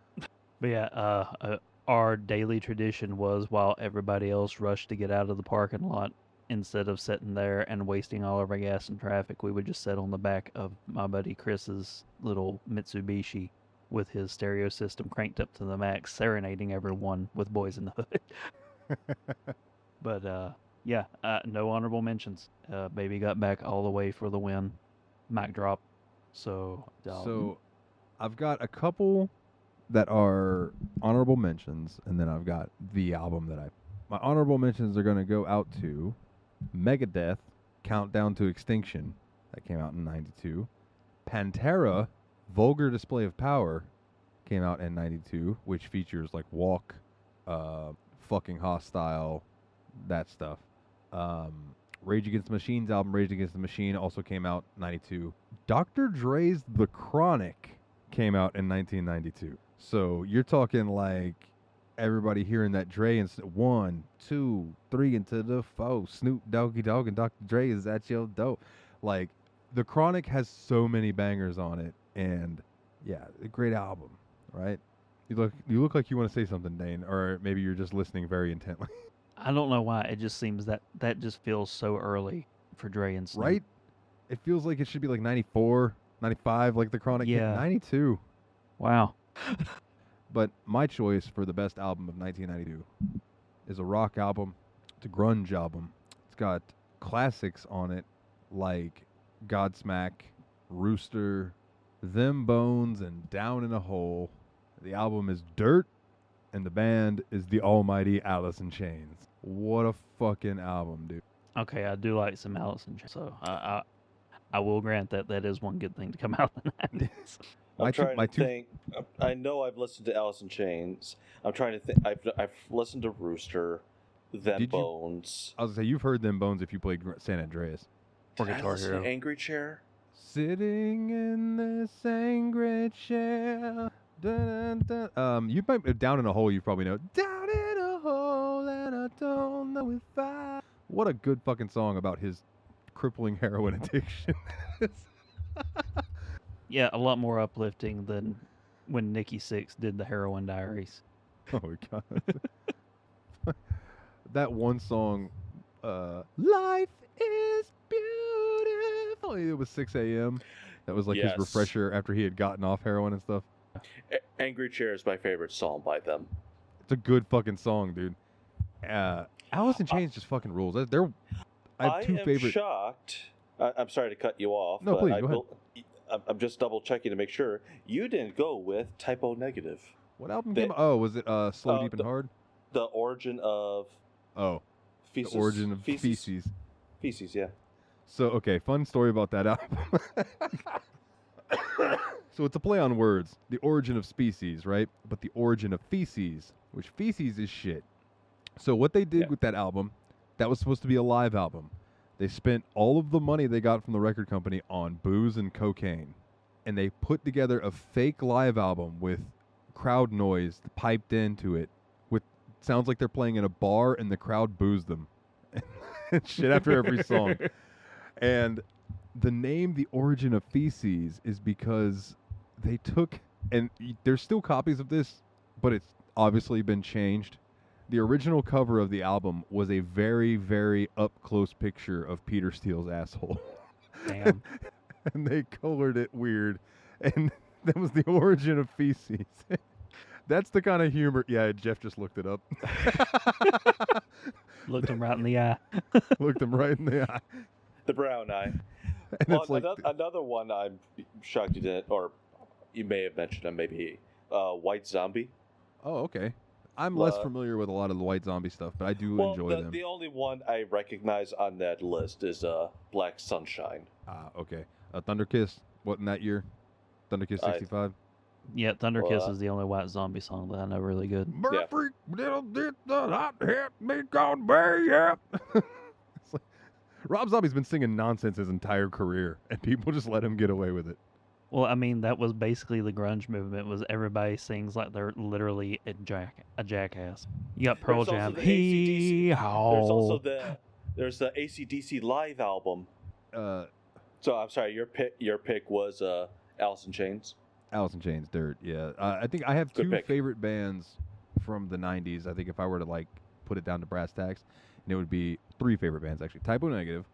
But yeah, our daily tradition was while everybody else rushed to get out of the parking lot, instead of sitting there and wasting all of our gas in traffic, we would just sit on the back of my buddy Chris's little Mitsubishi with his stereo system cranked up to the max, serenading everyone with Boys in the Hood. But yeah, no honorable mentions. Baby Got Back all the way for the win. Mic drop. So I've got a couple that are honorable mentions, and then I've got the album that my honorable mentions are going to go out to Megadeth, Countdown to Extinction, that came out in 92. Pantera, Vulgar Display of Power, came out in 92, which features like Walk, Fucking Hostile, that stuff. Rage Against the Machine's album, Rage Against the Machine, also came out in 92. Dr. Dre's The Chronic came out in 1992. So you're talking like everybody hearing that Dre and 1, 2, 3 into the 4. Snoop Doggy Dogg and Dr. Dre is at your dope. Like, The Chronic has so many bangers on it, and yeah, a great album, right? You look like you want to say something, Dane, or maybe you're just listening very intently. I don't know why. It just seems that just feels so early for Dre and Snoop. Right? It feels like it should be like 94, 95, like The Chronic. Yeah. 92. Wow. But my choice for the best album of 1992 is a rock album. It's a grunge album. It's got classics on it like Godsmack, Rooster, Them Bones, and Down in a Hole. The album is Dirt, and the band is the almighty Alice in Chains. What a fucking album, dude. Okay, I do like some Alice in Chains. So I I will grant that is one good thing to come out of the 90s. I'm trying to my two think. I know I've listened to Alice in Chains. I'm trying to think. I've listened to Rooster, Them Did you- Bones. I was gonna say you've heard them bones if you played San Andreas. Or Did I Guitar listen Hero. to Angry Chair? Sitting in this angry chair. Dun, dun, dun. You might be Down in a Hole. You probably know. Down in a hole, and I don't know if I. What a good fucking song about his crippling heroin addiction. Yeah, a lot more uplifting than when Nikki Sixx did the Heroin Diaries. Oh my god. That one song, Life is Beautiful. It was 6 a.m. That was like his Yes. refresher after he had gotten off heroin and stuff. Angry Chair is my favorite song by them. It's a good fucking song, dude. Alice in Chains just fucking rules. I have two am favorite. shocked. I'm sorry to cut you off. No, but please, go ahead. I'm just double checking to make sure you didn't go with Typo Negative. What album came out? Oh, was it Slow, Deep, and Hard? The origin of Oh, feces. the origin of feces. Feces, yeah. So, okay, fun story about that album. So it's a play on words. The origin of species, right? But the origin of feces, which feces is shit. So what they did with that album, that was supposed to be a live album. They spent all of the money they got from the record company on booze and cocaine. And they put together a fake live album with crowd noise piped into it. With sounds like they're playing in a bar and the crowd boos them. And shit after every song. And the name The Origin of Feces is because they took, and there's still copies of this, but it's obviously been changed. The original cover of the album was a very, very up-close picture of Peter Steele's asshole. Damn. And they colored it weird. And that was The Origin of Feces. That's the kind of humor. Yeah, Jeff just looked it up. Looked him right in the eye. Looked him right in the eye. The brown eye. And Well, it's like, another one I'm shocked you didn't, or you may have mentioned him, maybe White Zombie. oh, okay. I'm less Uh, familiar with a lot of the White Zombie stuff, but I do Well, enjoy them. the only one I recognize on that list is Black Sunshine. Okay. Thunder Kiss, what in that year? Thunder Kiss I- 65? Yeah, Thunder Kiss Well, is the only White Zombie song that I know really good. Yeah. Murphy, little did the hot hit me gone bay up. It's like, Rob Zombie's been singing nonsense his entire career, and people just let him get away with it. Well, I mean, that was basically the grunge movement. Was everybody sings like they're literally a jackass. You got Pearl There's also Jam. the AC/DC There's also Hee-haw. there's the AC/DC live album. Uh, So I'm sorry, your pick was Alice in Chains. Alice in Chains, dirt, yeah. I think I have Good two pick. favorite bands from the 90s. I think if I were to, like, put it down to brass tacks, and it would be three favorite bands, actually. Typo Negative,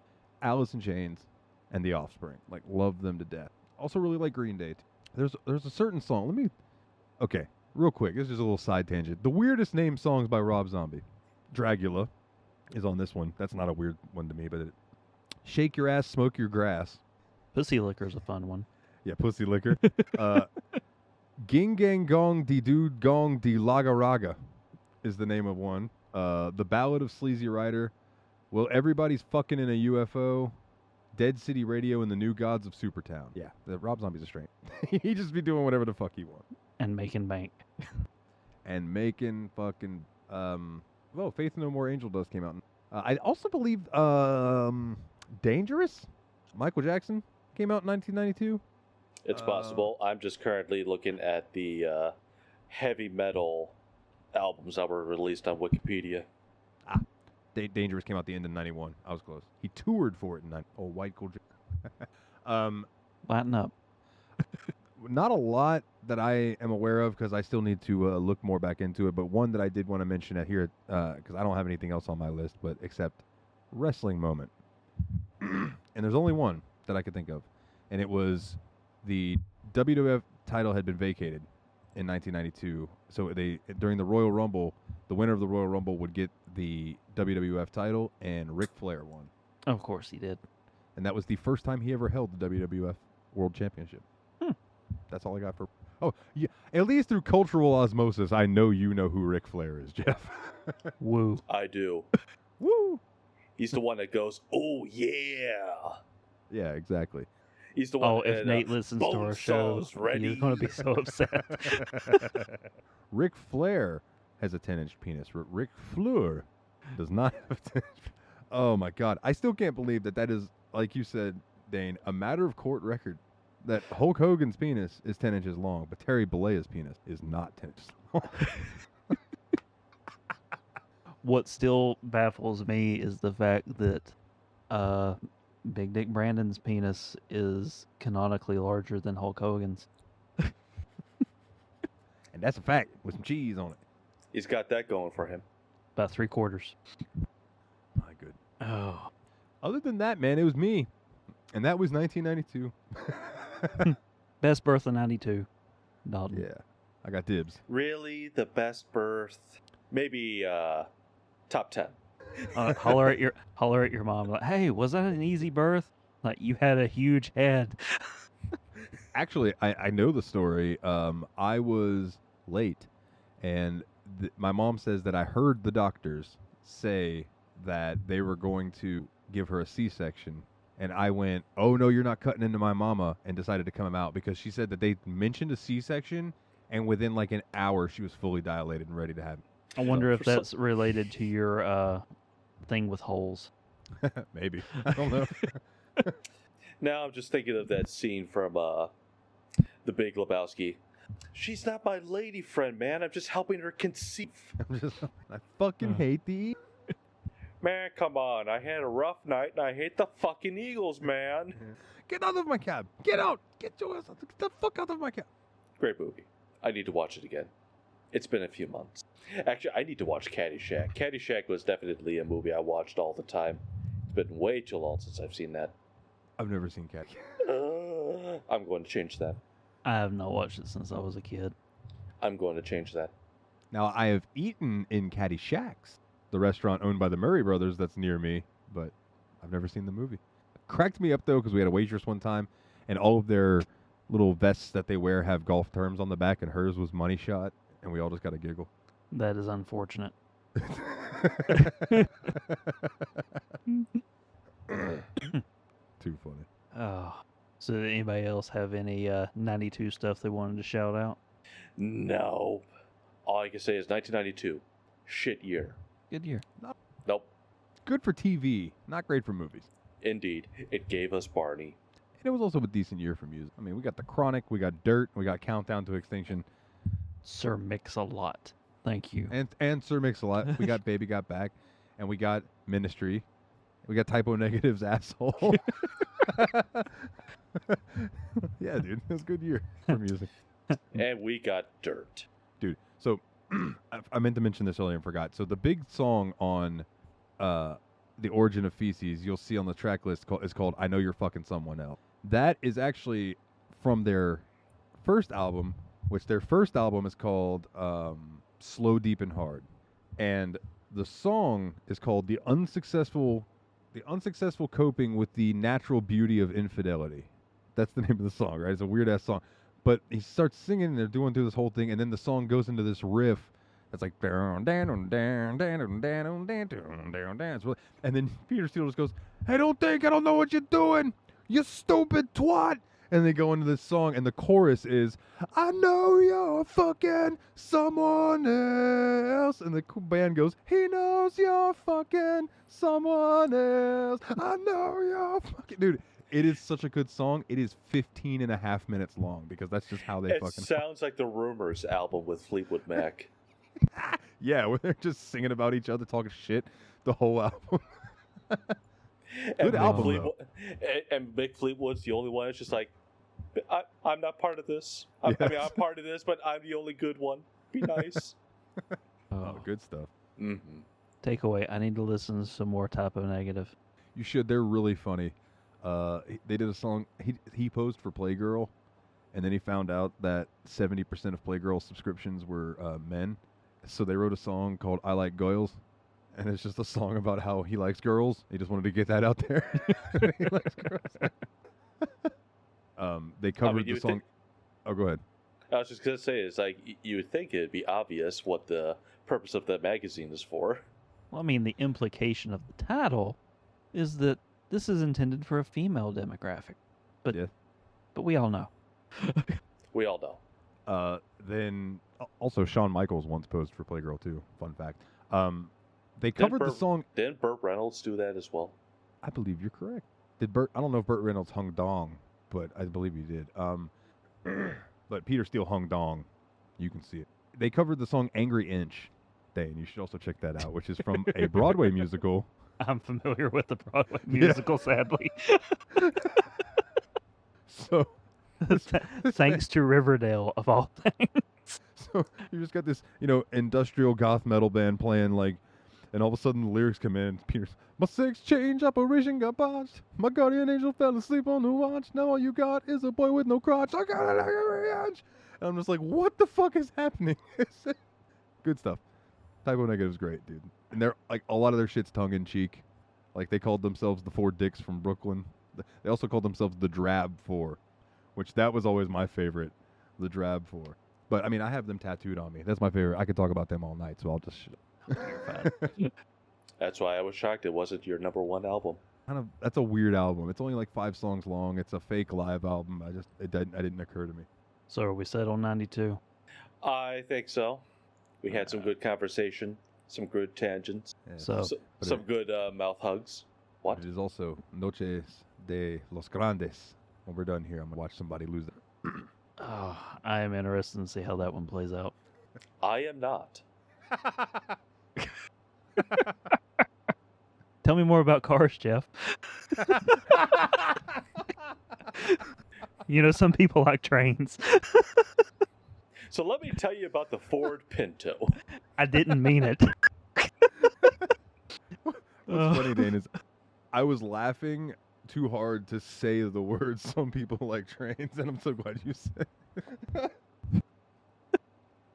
Alice in Chains, and The Offspring. Like, love them to death. Also really like Green Day. There's a certain song. Okay, real quick. This is just a little side tangent. The weirdest named songs by Rob Zombie. Dragula is on this one. That's not a weird one to me, but Shake Your Ass, Smoke Your Grass. Pussy Licker's a fun one. Yeah, Pussy Liquor. Ging Gang Gong Di Dude Gong Di Laga Raga is the name of one. The Ballad of Sleazy Rider. Well, Everybody's Fucking in a UFO. Dead City Radio and the New Gods of Supertown. Yeah, the Rob Zombie's a strain. He just be doing whatever the fuck he wants. And Making Bank. And making fucking Faith No More Angel Dust came out. I also believe Dangerous, Michael Jackson, came out in 1992. It's possible. I'm just currently looking at the heavy metal albums that were released on Wikipedia. Dangerous came out the end of 91. I was close. He toured for it in 90. Oh, White Gold. Lighten up. Not a lot that I am aware of because I still need to look more back into it. But one that I did want to mention at here because I don't have anything else on my list, but except wrestling moment. And there's only one that I could think of, and it was the WWF title had been vacated in 1992. So during the Royal Rumble, the winner of the Royal Rumble would get the WWF title, and Ric Flair won. Of course he did. And that was the first time he ever held the WWF World Championship. That's all I got for... Oh, yeah. At least through cultural osmosis, I know you know who Ric Flair is, Jeff. Woo. I do. Woo! He's the one that goes, "Oh yeah." Yeah, exactly. He's the one. Oh, if in, Nate listens to Bone our show, Saws ready. he's going to be so upset. Ric Flair has a 10-inch penis. Ric Fleur does not have a 10-inch. Oh my God, I still can't believe that is, like you said, Dane, a matter of court record. That Hulk Hogan's penis is 10 inches long, but Terry Bollea's penis is not 10 inches long. What still baffles me is the fact that Big Dick Brandon's penis is canonically larger than Hulk Hogan's. And that's a fact with some cheese on it. He's got that going for him. About 3/4. My good. Oh. Other than that, man, it was me. And that was 1992. Best birth of 92. Dalton. Yeah. I got dibs. Really, the best birth? Maybe top 10. Holler at your mom. Like, hey, was that an easy birth? Like, you had a huge head. Actually, I know the story. I was late, and my mom says that I heard the doctors say that they were going to give her a C-section, and I went, "Oh no, you're not cutting into my mama," and decided to come out because she said that they mentioned a C-section, and within like an hour she was fully dilated and ready to have it. I wonder if that's related to your thing with holes. Maybe. I don't know. Now I'm just thinking of that scene from The Big Lebowski. She's not my lady friend, man. I'm just helping her conceive. I fucking hate the. Man, come on. I had a rough night and I hate the fucking Eagles, man. Get out of my cab. Get out. Get your ass out. Get the fuck out of my cab. Great movie. I need to watch it again. It's been a few months. Actually, I need to watch Caddyshack. Caddyshack was definitely a movie I watched all the time. It's been way too long since I've seen that. I've never seen Cat. I'm going to change that. I have not watched it since I was a kid. I'm going to change that. Now, I have eaten in Caddyshack's, the restaurant owned by the Murray brothers that's near me, but I've never seen the movie. Cracked me up, though, because we had a waitress one time, and all of their little vests that they wear have golf terms on the back, and hers was money shot, and we all just got a giggle. That is unfortunate. Too funny. Oh. So did anybody else have any 92 stuff they wanted to shout out? No. All I can say is 1992. Shit year. Good year. Nope. Good for TV, not great for movies. Indeed. It gave us Barney. And it was also a decent year for music. I mean, we got The Chronic, we got Dirt, we got Countdown to Extinction. Sir Mix-a-Lot. Thank you. And Sir Mix-a-Lot. We got Baby Got Back, and we got Ministry. We got Typo Negative's Asshole. Yeah, dude. It was a good year for music. And we got Dirt. Dude, so I meant to mention this earlier and forgot. So the big song on The Origin of Feces, you'll see on the track list, is called I Know You're Fucking Someone Else. That is actually from their first album, which their first album is called Slow, Deep, and Hard. And the song is called The Unsuccessful Coping with the Natural Beauty of Infidelity. That's the name of the song, right? It's a weird-ass song. But he starts singing, and they're doing through this whole thing, and then the song goes into this riff that's like... And then Peter Steele just goes, "Hey, don't think I don't know what you're doing, you stupid twat!" And they go into this song, and the chorus is, "I know you're fucking someone else." And the band goes, "He knows you're fucking someone else. I know you're fucking..." Dude, it is such a good song. It is 15 and a half minutes long, because that's just how they It fucking... sounds like the Rumors album with Fleetwood Mac. Yeah, where they're just singing about each other, talking shit the whole album. Good album, though. And Mick Fleetwood's the only one that's just like, I'm not part of this. I mean, I'm part of this, but I'm the only good one. Be nice. Oh, good stuff. Mm-hmm. Takeaway, I need to listen to some more Typo Negative. You should. They're really funny. They did a song. He posed for Playgirl, and then he found out that 70% of Playgirl subscriptions were men. So they wrote a song called "I Like Girls," and it's just a song about how he likes girls. He just wanted to get that out there. He likes girls. They covered the song. Oh, go ahead. I was just gonna say, it's like you would think it'd be obvious what the purpose of that magazine is for. Well, I mean, the implication of the title is that this is intended for a female demographic, but Yeah. but we all know. We all know. Then also Shawn Michaels once posed for Playgirl too. Fun fact. They Didn't covered the Burt- song. Didn't Burt Reynolds do that as well? I believe you're correct. Did Burt? I don't know if Burt Reynolds hung dong, but I believe he did. But Peter Steele hung dong. You can see it. They covered the song "Angry Inch." Dane, you should also check that out, which is from a Broadway musical. I'm familiar with the Broadway musical, sadly. So, Thanks to Riverdale, of all things. so you just got this, industrial goth metal band playing and all of a sudden the lyrics come in. And Peter's, my sex change operation got botched. My guardian angel fell asleep on the watch. Now all you got is a boy with no crotch. I got it, revenge. And I'm just like, what the fuck is happening? Good stuff. Typo Negative's great, dude. And they're like, a lot of their shit's tongue in cheek. Like they called themselves the Four Dicks from Brooklyn. They also called themselves the Drab Four, which that was always my favorite, the Drab Four. But I mean, I have them tattooed on me. That's my favorite. I could talk about them all night, so I'll just shut up. That's why I was shocked it wasn't your number one album. That's a weird album. It's only like 5 songs long. It's a fake live album. It didn't occur to me. So are we set on 92? I think so. We had some good conversation, some good tangents, Yeah, So some good mouth hugs. What? It is also Noches de los Grandes. When we're done here, I'm gonna watch somebody lose it. oh, I am interested to see how that one plays out. I am not. Tell me more about cars, Jeff. Some people like trains. So let me tell you about the Ford Pinto. I didn't mean it. What's funny, Dane, is I was laughing too hard to say the words "some people like trains," and I'm so glad you said.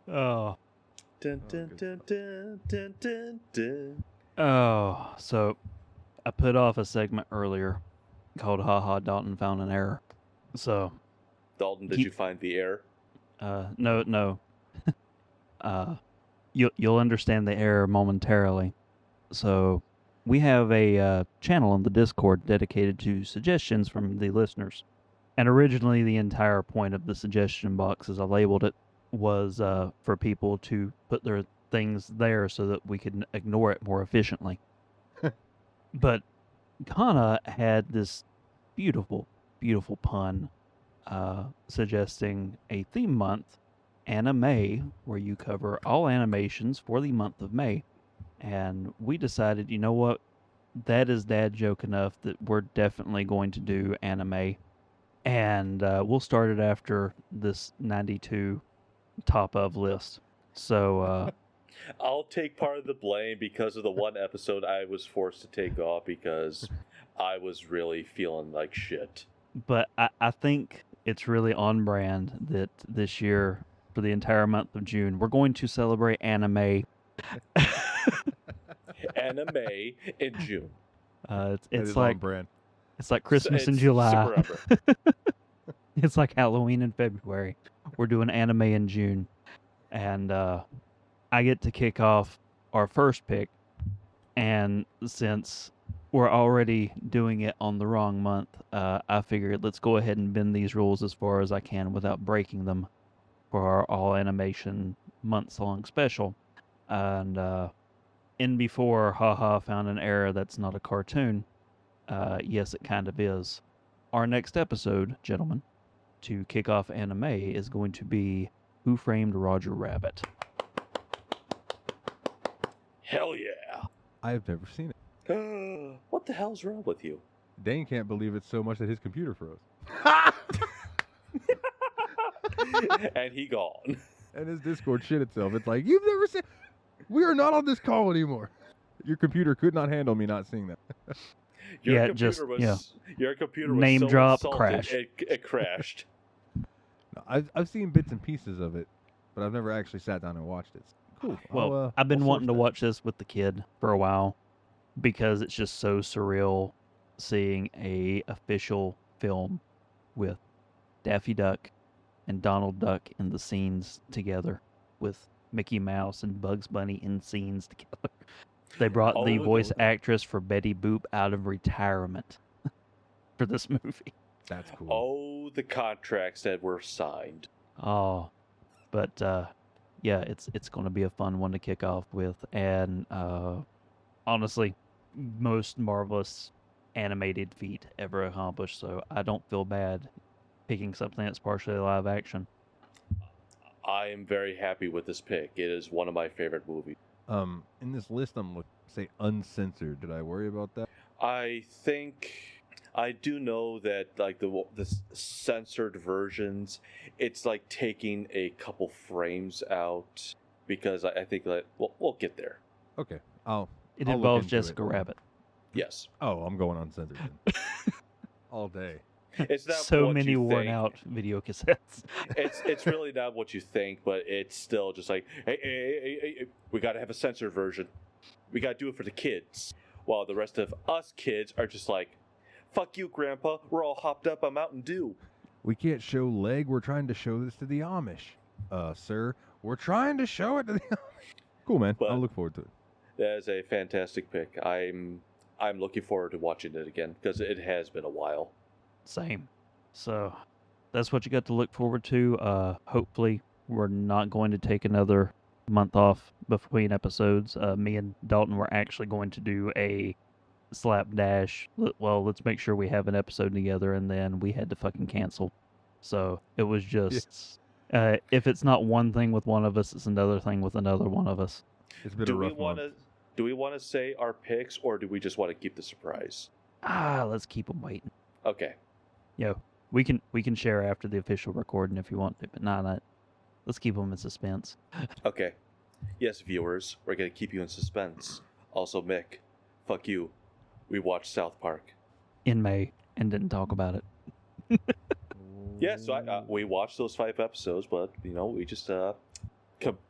Oh. Dun, dun, dun, dun, dun, dun, dun. Oh, so I put off a segment earlier called "Ha Ha Dalton Found an Error." So, Dalton, did you find the error? no. You'll understand the error momentarily. So, we have a channel on the Discord dedicated to suggestions from the listeners. And originally, the entire point of the suggestion box, as I labeled it, was for people to put their things there so that we could ignore it more efficiently. But Kana had this beautiful, beautiful pun suggesting a theme month, anime, where you cover all animations for the month of May. And we decided, you know what? That is dad joke enough that we're definitely going to do anime. And we'll start it after this 92 top of list. So, I'll take part of the blame because of the one episode I was forced to take off because I was really feeling like shit. but I think it's really on brand that this year, for the entire month of June, we're going to celebrate anime. Anime in June. It's on like brand. it's like Christmas in It's July. September. It's like Halloween in February. We're doing anime in June, and I get to kick off our first pick. And since we're already doing it on the wrong month, I figured let's go ahead and bend these rules as far as I can without breaking them for our all animation months-long special. And in before haha found an error that's not a cartoon. Yes, it kind of is. Our next episode, gentlemen, to kick off anime is going to be Who Framed Roger Rabbit. Hell yeah. I have never seen it. What the hell's wrong with you? Dane can't believe it so much that his computer froze. And he gone. And his Discord shit itself. It's like, you've never seen... We are not on this call anymore. Your computer could not handle me not seeing that. Your just your computer was name so drop, insulted, crash. It crashed. No, I've seen bits and pieces of it, but I've never actually sat down and watched it. Cool. Well, I've been wanting to watch this with the kid for a while because it's just so surreal seeing a official film with Daffy Duck and Donald Duck in the scenes together with Mickey Mouse and Bugs Bunny in scenes together. They brought the voice actress for Betty Boop out of retirement for this movie. That's cool. Oh, the contracts that were signed. Oh, but yeah, it's going to be a fun one to kick off with, and honestly, most marvelous animated feat ever accomplished. So I don't feel bad picking something that's partially live action. I am very happy with this pick. It is one of my favorite movies. In this list, I'm looking say uncensored. Did I worry about that? I think I do know that like the censored versions, it's like taking a couple frames out because I think that we'll get there. Okay, It I'll look involves into Jessica it. Rabbit. Yes, Oh, I'm going uncensored then. All day. it's not So what many you worn think. out video cassettes. It's really not what you think, but it's still just like hey, we got to have a censored version. We got to do it for the kids, while the rest of us kids are just like, fuck you, Grandpa. We're all hopped up on Mountain Dew. We can't show leg. We're trying to show this to the Amish. Sir, we're trying to show it to the Amish. Cool, man. But- I'll look forward to it. That is a fantastic pick. I'm looking forward to watching it again because it has been a while. Same. So that's what you got to look forward to. Hopefully, we're not going to take another month off between episodes. Me and Dalton were actually going to do a slapdash. Well, let's make sure we have an episode together, and then we had to fucking cancel. So it was just, if it's not one thing with one of us, it's another thing with another one of us. It's been Do a we rough want month. to? Do we want to say our picks, or do we just want to keep the surprise? Let's keep them waiting. Okay. Yo, we can share after the official recording if you want to, but not. Let's keep them in suspense. Okay. Yes, viewers, we're gonna keep you in suspense. Also, Mick, fuck you. We watched South Park. In May and didn't talk about it. Yeah, so we watched those 5 episodes, but we just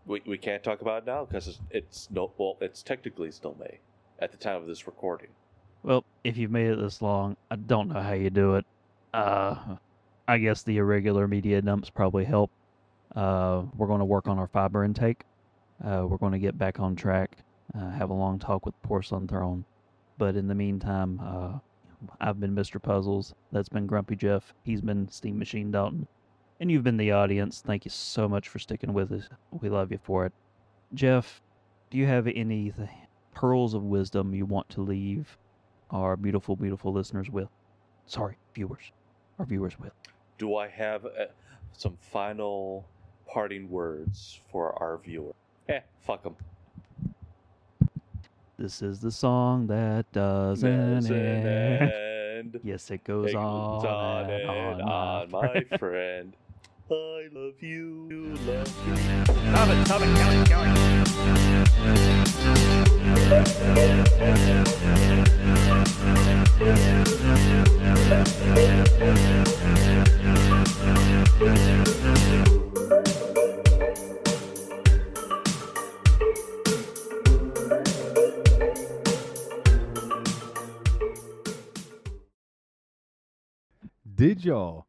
we can't talk about it now because it's technically still May at the time of this recording. Well, if you've made it this long, I don't know how you do it. I guess the irregular media dumps probably help. We're going to work on our fiber intake. We're going to get back on track. Have a long talk with Porcelain Throne. But in the meantime, I've been Mr. Puzzles. That's been Grumpy Jeff. He's been Steam Machine Dalton. And you've been the audience. Thank you so much for sticking with us. We love you for it. Jeff, do you have any pearls of wisdom you want to leave our beautiful, beautiful listeners with? Sorry, viewers. Our viewers with. Do I have some final parting words for our viewer? Fuck them. This is the song that doesn't end. And Yes, it goes it on, goes on and and on, my friend. I love you. You love me. Stop it, count it. Did y'all?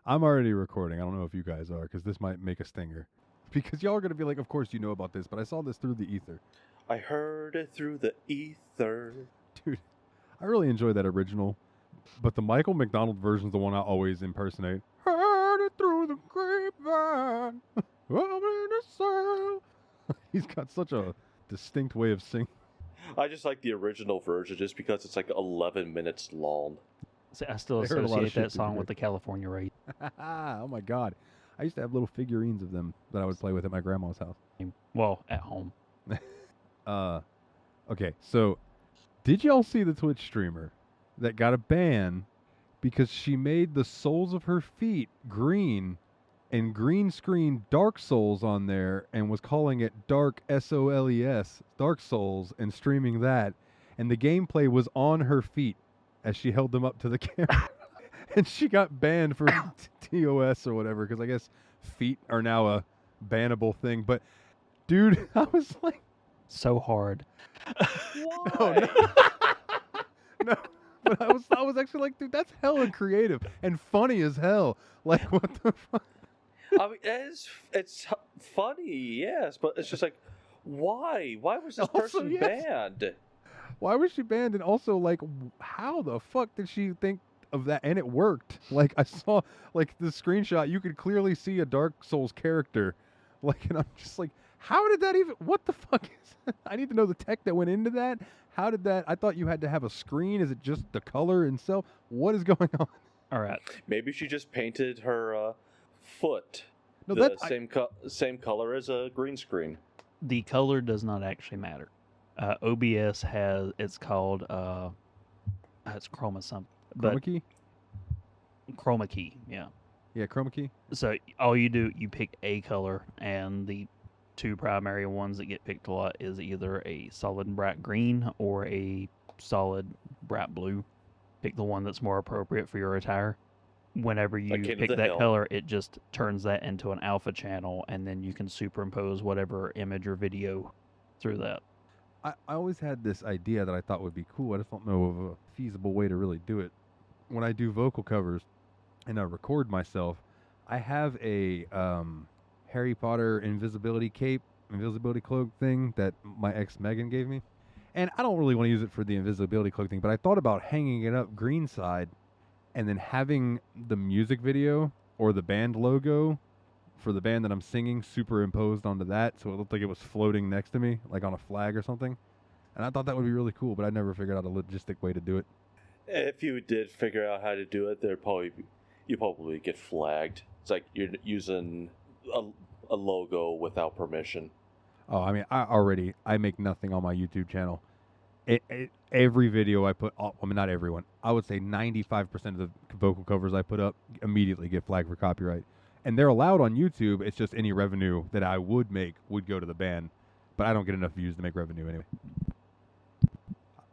I'm already recording. I don't know if you guys are, because this might make a stinger. Because y'all are going to be like, of course you know about this, but I saw this through the ether. I heard it through the ether. Dude, I really enjoy that original. But the Michael McDonald version is the one I always impersonate. Heard it through the grapevine. I'm in a cell. He's got such a distinct way of singing. I just like the original version just because it's like 11 minutes long. See, I still I heard a lot of associate shit that through song the with the California Rate. Oh my god. I used to have little figurines of them that I would play with at my grandma's house. Well, at home. Okay, so did y'all see the Twitch streamer that got a ban because she made the soles of her feet green and green screen Dark Souls on there and was calling it Dark SOLES, Dark Souls, and streaming that, and the gameplay was on her feet as she held them up to the camera. And she got banned for TOS or whatever, because I guess feet are now a bannable thing. But dude, I was like, So hard. Why? no, but I was actually like, dude, that's hella creative and funny as hell. Like, what the fuck? I mean, it's funny, yes, but it's just like, why? Why was this Also, person yes. banned? Why was she banned? And also, like, how the fuck did she think of that, and it worked. Like I saw, like the screenshot, you could clearly see a Dark Souls character. Like, and I'm just like, how did that even? What the fuck is? I need to know the tech that went into that. How did that? I thought you had to have a screen. Is it just the color itself? What is going on? All right. Maybe she just painted her foot No, the that same color as a green screen. The color does not actually matter. OBS has it's called it's chroma something, but chroma key. chroma key. Yeah. Yeah, chroma key. So all you do, you pick a color, and the two primary ones that get picked a lot is either a solid bright green or a solid bright blue. Pick the one that's more appropriate for your attire. Whenever you King of pick the that Hill. color, it just turns that into an alpha channel, and then you can superimpose whatever image or video through that. I always had this idea that I thought would be cool. I just don't know of a feasible way to really do it. When I do vocal covers and I record myself, I have a Harry Potter invisibility cloak thing that my ex Megan gave me. And I don't really want to use it for the invisibility cloak thing, but I thought about hanging it up green side and then having the music video or the band logo for the band that I'm singing superimposed onto that, so it looked like it was floating next to me, like on a flag or something. And I thought that would be really cool, but I never figured out a logistic way to do it. If you did figure out how to do it, you probably get flagged. It's like you're using a logo without permission. Oh, I mean, I make nothing on my YouTube channel. Every video I put, I mean, not everyone. I would say 95% of the vocal covers I put up immediately get flagged for copyright. And they're allowed on YouTube. It's just any revenue that I would make would go to the band. But I don't get enough views to make revenue anyway.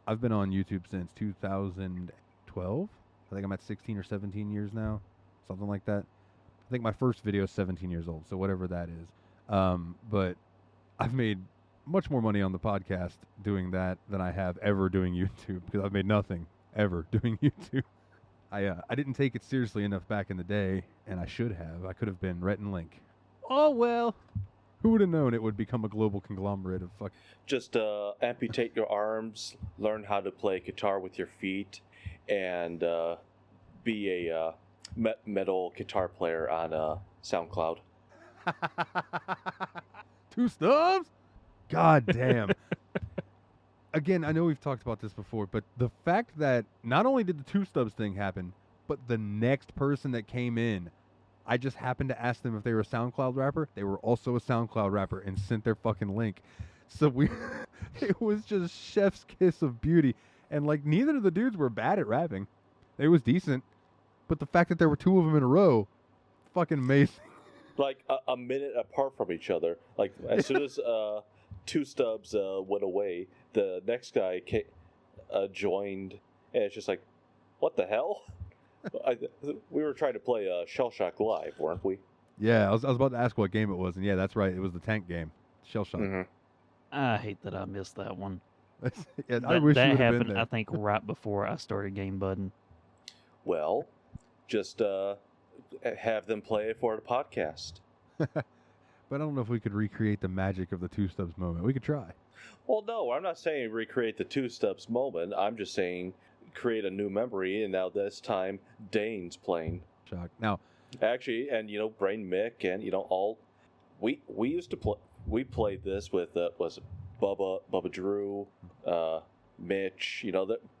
I've been on YouTube since 2012. I think I'm at 16 or 17 years now. Something like that. I think my first video is 17 years old, so whatever that is. But I've made much more money on the podcast doing that than I have ever doing YouTube, because I've made nothing ever doing YouTube. I didn't take it seriously enough back in the day, and I should have. I could have been Rhett and Link. Oh well. Who would have known it would become a global conglomerate of fuck? Just amputate your arms, learn how to play guitar with your feet, and be a metal guitar player on SoundCloud. 2 stubs? God damn. Again, I know we've talked about this before, but the fact that not only did the 2 stubs thing happen, but the next person that came in, I just happened to ask them if they were a SoundCloud rapper. They were also a SoundCloud rapper and sent their fucking link. So it was just chef's kiss of beauty. And like, neither of the dudes were bad at rapping. It was decent. But the fact that there were 2 of them in a row, fucking amazing. Like a minute apart from each other. Like as soon as 2 stubs went away, the next guy joined, and it's just like, what the hell? We were trying to play Shell Shock Live, weren't we? Yeah, I was about to ask what game it was, and yeah, that's right. It was the tank game, Shell Shock. Mm-hmm. I hate that I missed that one. Yeah, I wish that you would have happened, been there. I think, right before I started game budding. Well, just have them play it for the podcast. But I don't know if we could recreate the magic of the 2 stubs moment. We could try. Well, no, I'm not saying recreate the 2 stubs moment. I'm just saying create a new memory, and now this time Dane's playing. Shock. Now, Actually, and Brain Mick, and all we used to play. We played this with was it Bubba Drew, Mitch,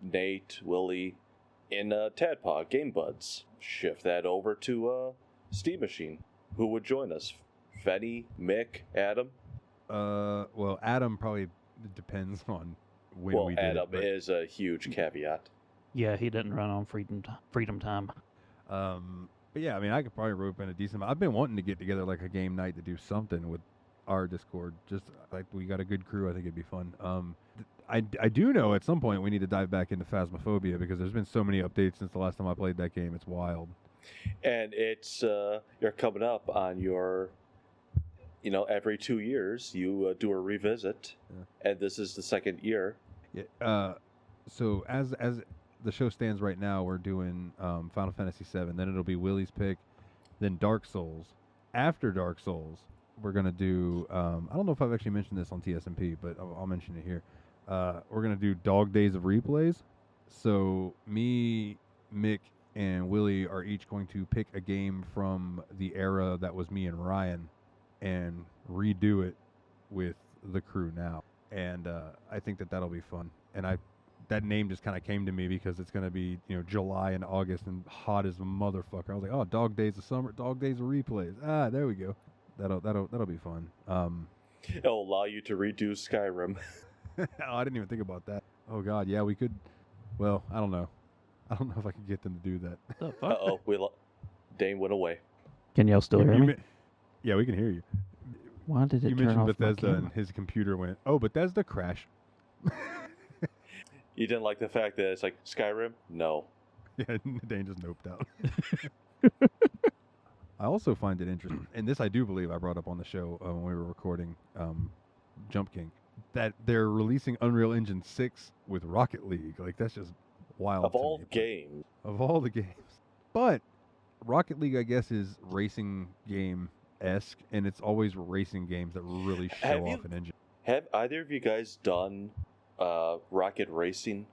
Nate, Willie, in Tadpog Game Buds. Shift that over to Steam Machine. Who would join us? Fetty, Mick, Adam. well, Adam probably depends on when Well, we did Adam it. but, is a huge caveat. Yeah, he didn't run on freedom time. But yeah, I mean, I could probably rope in a decent amount. I've been wanting to get together like a game night to do something with our Discord. Just like we got a good crew, I think it'd be fun. I do know at some point we need to dive back into Phasmophobia, because there's been so many updates since the last time I played that game. It's wild. And it's you're coming up on your, every 2 years you do a revisit, and this is the second year. Yeah. So as the show stands right now, we're doing Final Fantasy VII. Then it'll be Willie's pick. Then Dark Souls. After Dark Souls, we're gonna do. I don't know if I've actually mentioned this on TSMP, but I'll mention it here. We're gonna do Dog Days of Replays. So me, Mick, and Willie are each going to pick a game from the era that was me and Ryan and redo it with the crew now. And I think that that'll be fun. And that name just kind of came to me because it's going to be, July and August and hot as a motherfucker. I was like, oh, Dog Days of Summer, Dog Days of Replays. Ah, there we go. That'll be fun. It'll allow you to redo Skyrim. Oh, I didn't even think about that. Oh God, yeah, we could. Well, I don't know. I don't know if I could get them to do that. The fuck? Uh-oh, Dane went away. Can y'all still hear me? Yeah, we can hear you. Why did it You turn mentioned off my Bethesda, camera? and his computer went, "Oh, Bethesda crash." You didn't like the fact that it's like Skyrim? No. Yeah, Dane just noped out. I also find it interesting, and this I do believe I brought up on the show when we were recording Jump King, that they're releasing Unreal Engine 6 with Rocket League. Like, that's just wild. Of all games. Of all the games. But Rocket League, I guess, is racing game-esque, and it's always racing games that really show off an engine. Have either of you guys done Rocket Racing,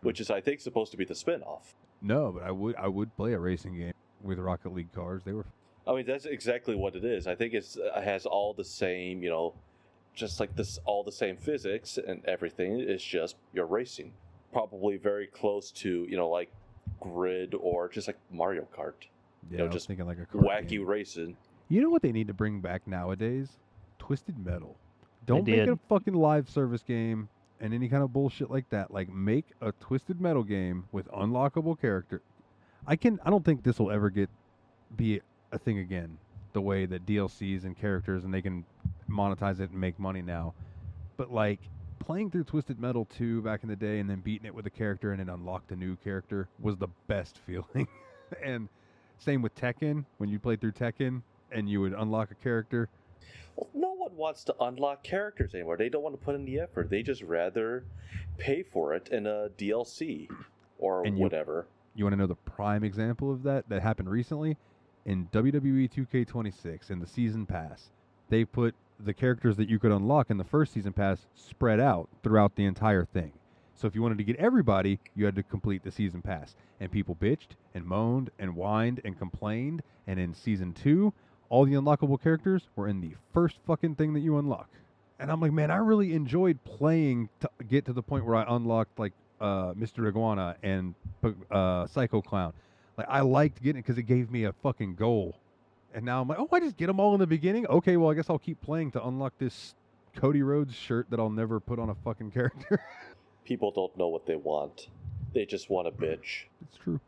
which is, I think, supposed to be the spin-off? No, but I would play a racing game with Rocket League cars. They were... I mean, that's exactly what it is. I think it has all the same, just like this, all the same physics and everything. It's just you're racing. Probably very close to, like Grid or just like Mario Kart. Yeah, I was just thinking like a kart wacky game. racing. You know what they need to bring back nowadays? Twisted Metal. Don't make did. it a fucking live service game and any kind of bullshit like that. Like, make a Twisted Metal game with unlockable character. I don't think this will ever be a thing again, the way that DLCs and characters, and they can monetize it and make money now. But like, playing through Twisted Metal 2 back in the day and then beating it with a character and then unlocked a new character was the best feeling. And same with Tekken, when you played through Tekken and you would unlock a character. Well, no one wants to unlock characters anymore. They don't want to put in the effort. They just rather pay for it in a DLC or whatever. You want to know the prime example of that happened recently? In WWE 2K26, in the Season Pass, they put the characters that you could unlock in the first Season Pass spread out throughout the entire thing. So if you wanted to get everybody, you had to complete the Season Pass. And people bitched and moaned and whined and complained. And in Season 2, all the unlockable characters were in the first fucking thing that you unlock. And I'm like, man, I really enjoyed playing to get to the point where I unlocked, like, Mr. Iguana and Psycho Clown. Like, I liked getting it because it gave me a fucking goal. And now I'm like, oh, I just get them all in the beginning? Okay, well, I guess I'll keep playing to unlock this Cody Rhodes shirt that I'll never put on a fucking character. People don't know what they want. They just want a bitch. It's true.